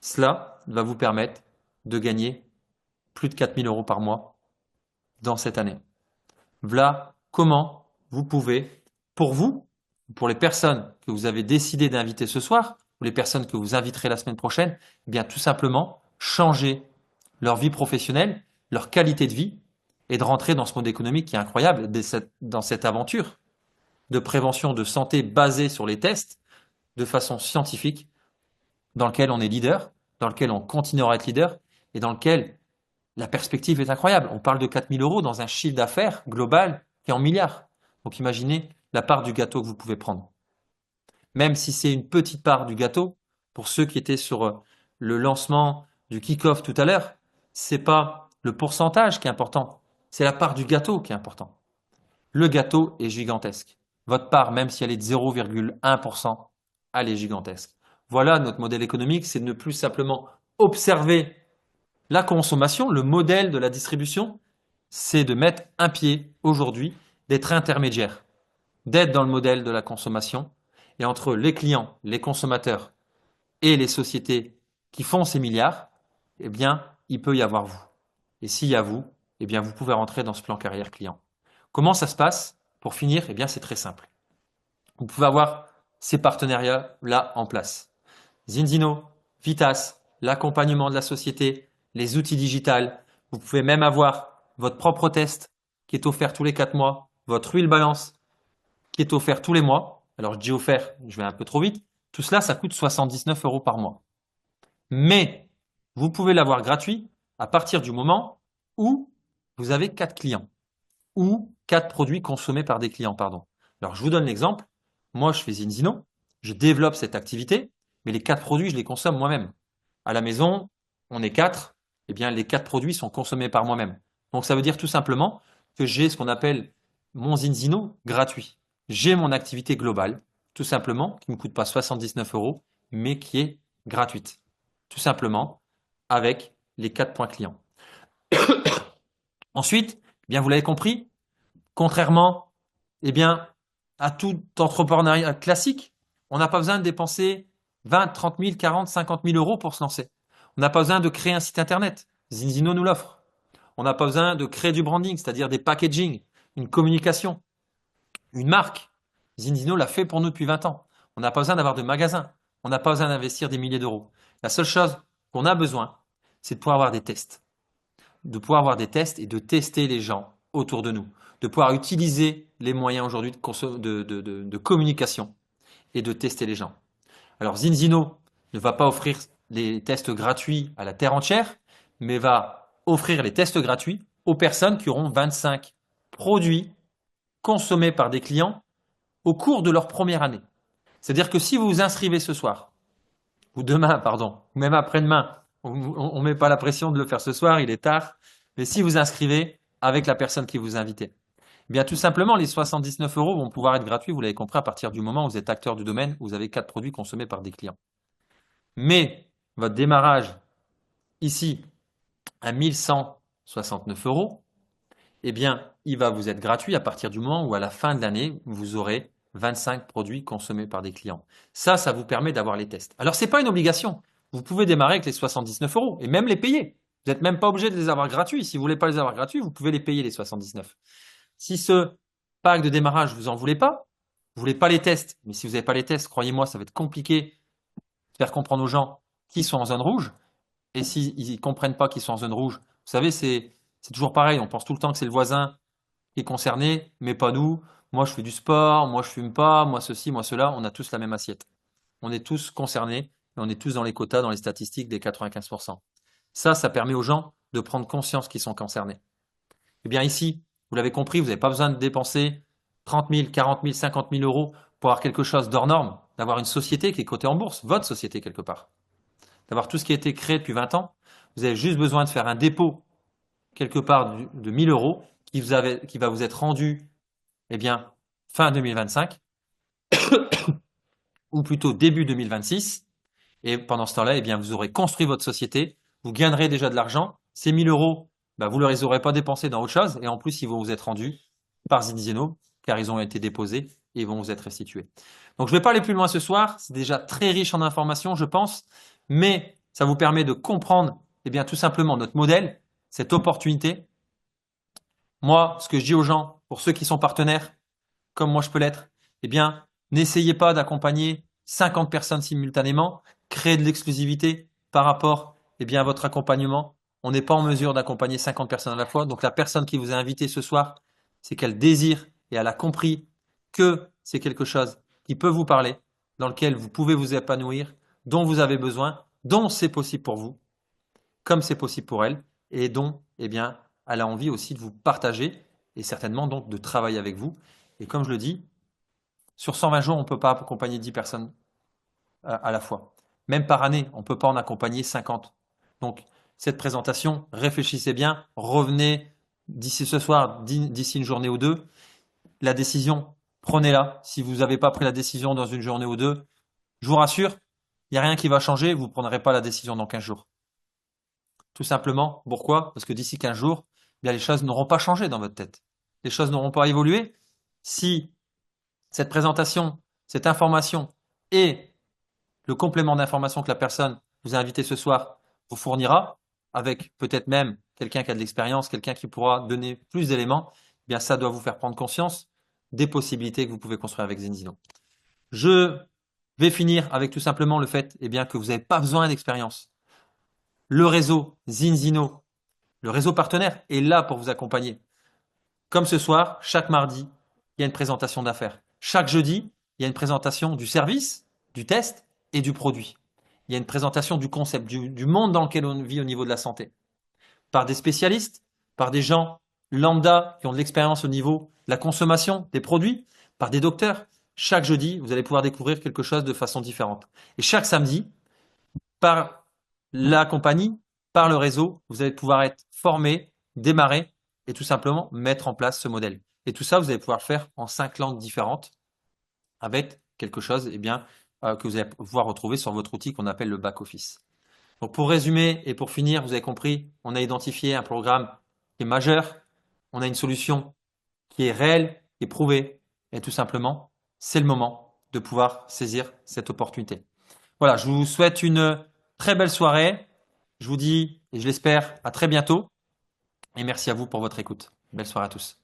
Cela va vous permettre de gagner plus de 4 000 euros par mois dans cette année. Voilà comment vous pouvez, pour vous, pour les personnes que vous avez décidé d'inviter ce soir, ou les personnes que vous inviterez la semaine prochaine, eh bien tout simplement changer leur vie professionnelle, leur qualité de vie, et de rentrer dans ce mode économique qui est incroyable, dans cette aventure de prévention de santé basée sur les tests, de façon scientifique, dans lequel on est leader, dans lequel on continuera à être leader, et dans lequel la perspective est incroyable. On parle de 4 000 euros dans un chiffre d'affaires global qui est en milliards. Donc imaginez la part du gâteau que vous pouvez prendre. Même si c'est une petite part du gâteau, pour ceux qui étaient sur le lancement du kick-off tout à l'heure, c'est pas le pourcentage qui est important, c'est la part du gâteau qui est important. Le gâteau est gigantesque. Votre part, même si elle est de 0,1%, elle est gigantesque. Voilà notre modèle économique, c'est de ne plus simplement observer la consommation, le modèle de la distribution, c'est de mettre un pied aujourd'hui, d'être intermédiaire, d'être dans le modèle de la consommation. Et entre les clients, les consommateurs et les sociétés qui font ces milliards, eh bien, il peut y avoir vous. Et s'il y a vous, eh bien, vous pouvez rentrer dans ce plan carrière client. Comment ça se passe? Pour finir, eh bien, c'est très simple. Vous pouvez avoir ces partenariats-là en place. Zinzino, Vitas, l'accompagnement de la société, les outils digitales. Vous pouvez même avoir votre propre test qui est offert tous les 4 mois, votre huile balance qui est offert tous les mois. Alors, je dis offert, je vais un peu trop vite. Tout cela, ça coûte 79 euros par mois. Mais vous pouvez l'avoir gratuit à partir du moment où vous avez 4 clients ou 4 produits consommés par des clients, pardon. Alors, je vous donne l'exemple. Moi, je fais Zinzino, je développe cette activité, mais les 4 produits, je les consomme moi-même. À la maison, on est 4, eh bien, les 4 produits sont consommés par moi-même. Donc, ça veut dire tout simplement que j'ai ce qu'on appelle mon Zinzino gratuit. J'ai mon activité globale, tout simplement, qui ne me coûte pas 79 euros, mais qui est gratuite. Tout simplement, avec les 4 points clients. Ensuite, eh bien, vous l'avez compris, contrairement, eh bien, à tout entrepreneuriat classique, on n'a pas besoin de dépenser 20, 30 000, 40, 50 000 euros pour se lancer. On n'a pas besoin de créer un site internet. Zinzino nous l'offre. On n'a pas besoin de créer du branding, c'est-à-dire des packaging, une communication, une marque. Zinzino l'a fait pour nous depuis 20 ans. On n'a pas besoin d'avoir de magasin. On n'a pas besoin d'investir des milliers d'euros. La seule chose qu'on a besoin, c'est de pouvoir avoir des tests. De pouvoir avoir des tests et de tester les gens autour de nous. De pouvoir utiliser les moyens aujourd'hui de communication et de tester les gens. Alors Zinzino ne va pas offrir les tests gratuits à la terre entière, mais va offrir les tests gratuits aux personnes qui auront 25 produits consommés par des clients au cours de leur première année. C'est-à-dire que si vous vous inscrivez ce soir, ou demain, pardon, ou même après-demain, on ne met pas la pression de le faire ce soir, il est tard, mais si vous inscrivez avec la personne qui vous invite, eh bien tout simplement, les 79 euros vont pouvoir être gratuits, vous l'avez compris, à partir du moment où vous êtes acteur du domaine, où vous avez 4 produits consommés par des clients. Mais votre démarrage ici à 1169 euros, eh bien, il va vous être gratuit à partir du moment où à la fin de l'année, vous aurez 25 produits consommés par des clients. Ça vous permet d'avoir les tests. Alors, c'est pas une obligation. Vous pouvez démarrer avec les 79 euros et même les payer. Vous n'êtes même pas obligé de les avoir gratuits. Si vous voulez pas les avoir gratuits, vous pouvez les payer les 79. Si ce pack de démarrage vous en voulez pas les tests, mais si vous n'avez pas les tests, croyez-moi, ça va être compliqué de faire comprendre aux gens qui sont en zone rouge. Et s'ils ne comprennent pas qu'ils sont en zone rouge, vous savez, c'est toujours pareil. On pense tout le temps que c'est le voisin qui est concerné, mais pas nous. Moi, je fais du sport, moi, je fume pas, moi, ceci, moi, cela. On a tous la même assiette. On est tous concernés et on est tous dans les quotas, dans les statistiques des 95%. Ça permet aux gens de prendre conscience qu'ils sont concernés. Eh bien, ici, vous l'avez compris, vous n'avez pas besoin de dépenser 30 000, 40 000, 50 000 euros pour avoir quelque chose d'hors norme, d'avoir une société qui est cotée en bourse, votre société quelque part, d'avoir tout ce qui a été créé depuis 20 ans. Vous avez juste besoin de faire un dépôt quelque part de 1 000 euros qui va vous être rendu, eh bien, fin 2025 ou plutôt début 2026. Et pendant ce temps-là, eh bien, vous aurez construit votre société, vous gagnerez déjà de l'argent. Ces 1 000 euros, bah, vous ne les aurez pas dépensés dans autre chose. Et en plus, ils vont vous être rendus par Zinzino, car ils ont été déposés et ils vont vous être restitués. Donc, je ne vais pas aller plus loin ce soir. C'est déjà très riche en informations, je pense. Mais ça vous permet de comprendre, eh bien, tout simplement notre modèle, cette opportunité. Moi, ce que je dis aux gens, pour ceux qui sont partenaires, comme moi je peux l'être, eh bien, n'essayez pas d'accompagner 50 personnes simultanément, créez de l'exclusivité par rapport, eh bien, à votre accompagnement. On n'est pas en mesure d'accompagner 50 personnes à la fois. Donc, la personne qui vous a invité ce soir, c'est qu'elle désire et elle a compris que c'est quelque chose qui peut vous parler, dans lequel vous pouvez vous épanouir, dont vous avez besoin, dont c'est possible pour vous, comme c'est possible pour elle, et dont, eh bien, elle a envie aussi de vous partager et certainement donc de travailler avec vous. Et comme je le dis, sur 120 jours, on ne peut pas accompagner 10 personnes à la fois. Même par année, on ne peut pas en accompagner 50. Donc, cette présentation, réfléchissez bien, revenez d'ici ce soir, d'ici une journée ou deux. La décision, prenez-la. Si vous n'avez pas pris la décision dans une journée ou deux, je vous rassure, il n'y a rien qui va changer, vous ne prendrez pas la décision dans 15 jours. Tout simplement, pourquoi? Parce que d'ici 15 jours, bien, les choses n'auront pas changé dans votre tête. Les choses n'auront pas évolué. Si cette présentation, cette information et le complément d'information que la personne vous a invité ce soir vous fournira, avec peut-être même quelqu'un qui a de l'expérience, quelqu'un qui pourra donner plus d'éléments, eh bien ça doit vous faire prendre conscience des possibilités que vous pouvez construire avec Zenzino. Je vais finir avec tout simplement le fait eh bien, que vous n'avez pas besoin d'expérience. Le réseau Zinzino, le réseau partenaire est là pour vous accompagner. Comme ce soir, chaque mardi, il y a une présentation d'affaires. Chaque jeudi, il y a une présentation du service, du test et du produit. Il y a une présentation du concept, du monde dans lequel on vit au niveau de la santé. Par des spécialistes, par des gens lambda qui ont de l'expérience au niveau de la consommation des produits, par des docteurs. Chaque jeudi, vous allez pouvoir découvrir quelque chose de façon différente. Et chaque samedi, par la compagnie, par le réseau, vous allez pouvoir être formé, démarrer et tout simplement mettre en place ce modèle. Et tout ça, vous allez pouvoir le faire en 5 langues différentes avec quelque chose eh bien, que vous allez pouvoir retrouver sur votre outil qu'on appelle le back-office. Donc pour résumer et pour finir, vous avez compris, on a identifié un programme qui est majeur, on a une solution qui est réelle, qui est prouvée, et tout simplement, c'est le moment de pouvoir saisir cette opportunité. Voilà, je vous souhaite une très belle soirée. Je vous dis, et je l'espère, à très bientôt. Et merci à vous pour votre écoute. Belle soirée à tous.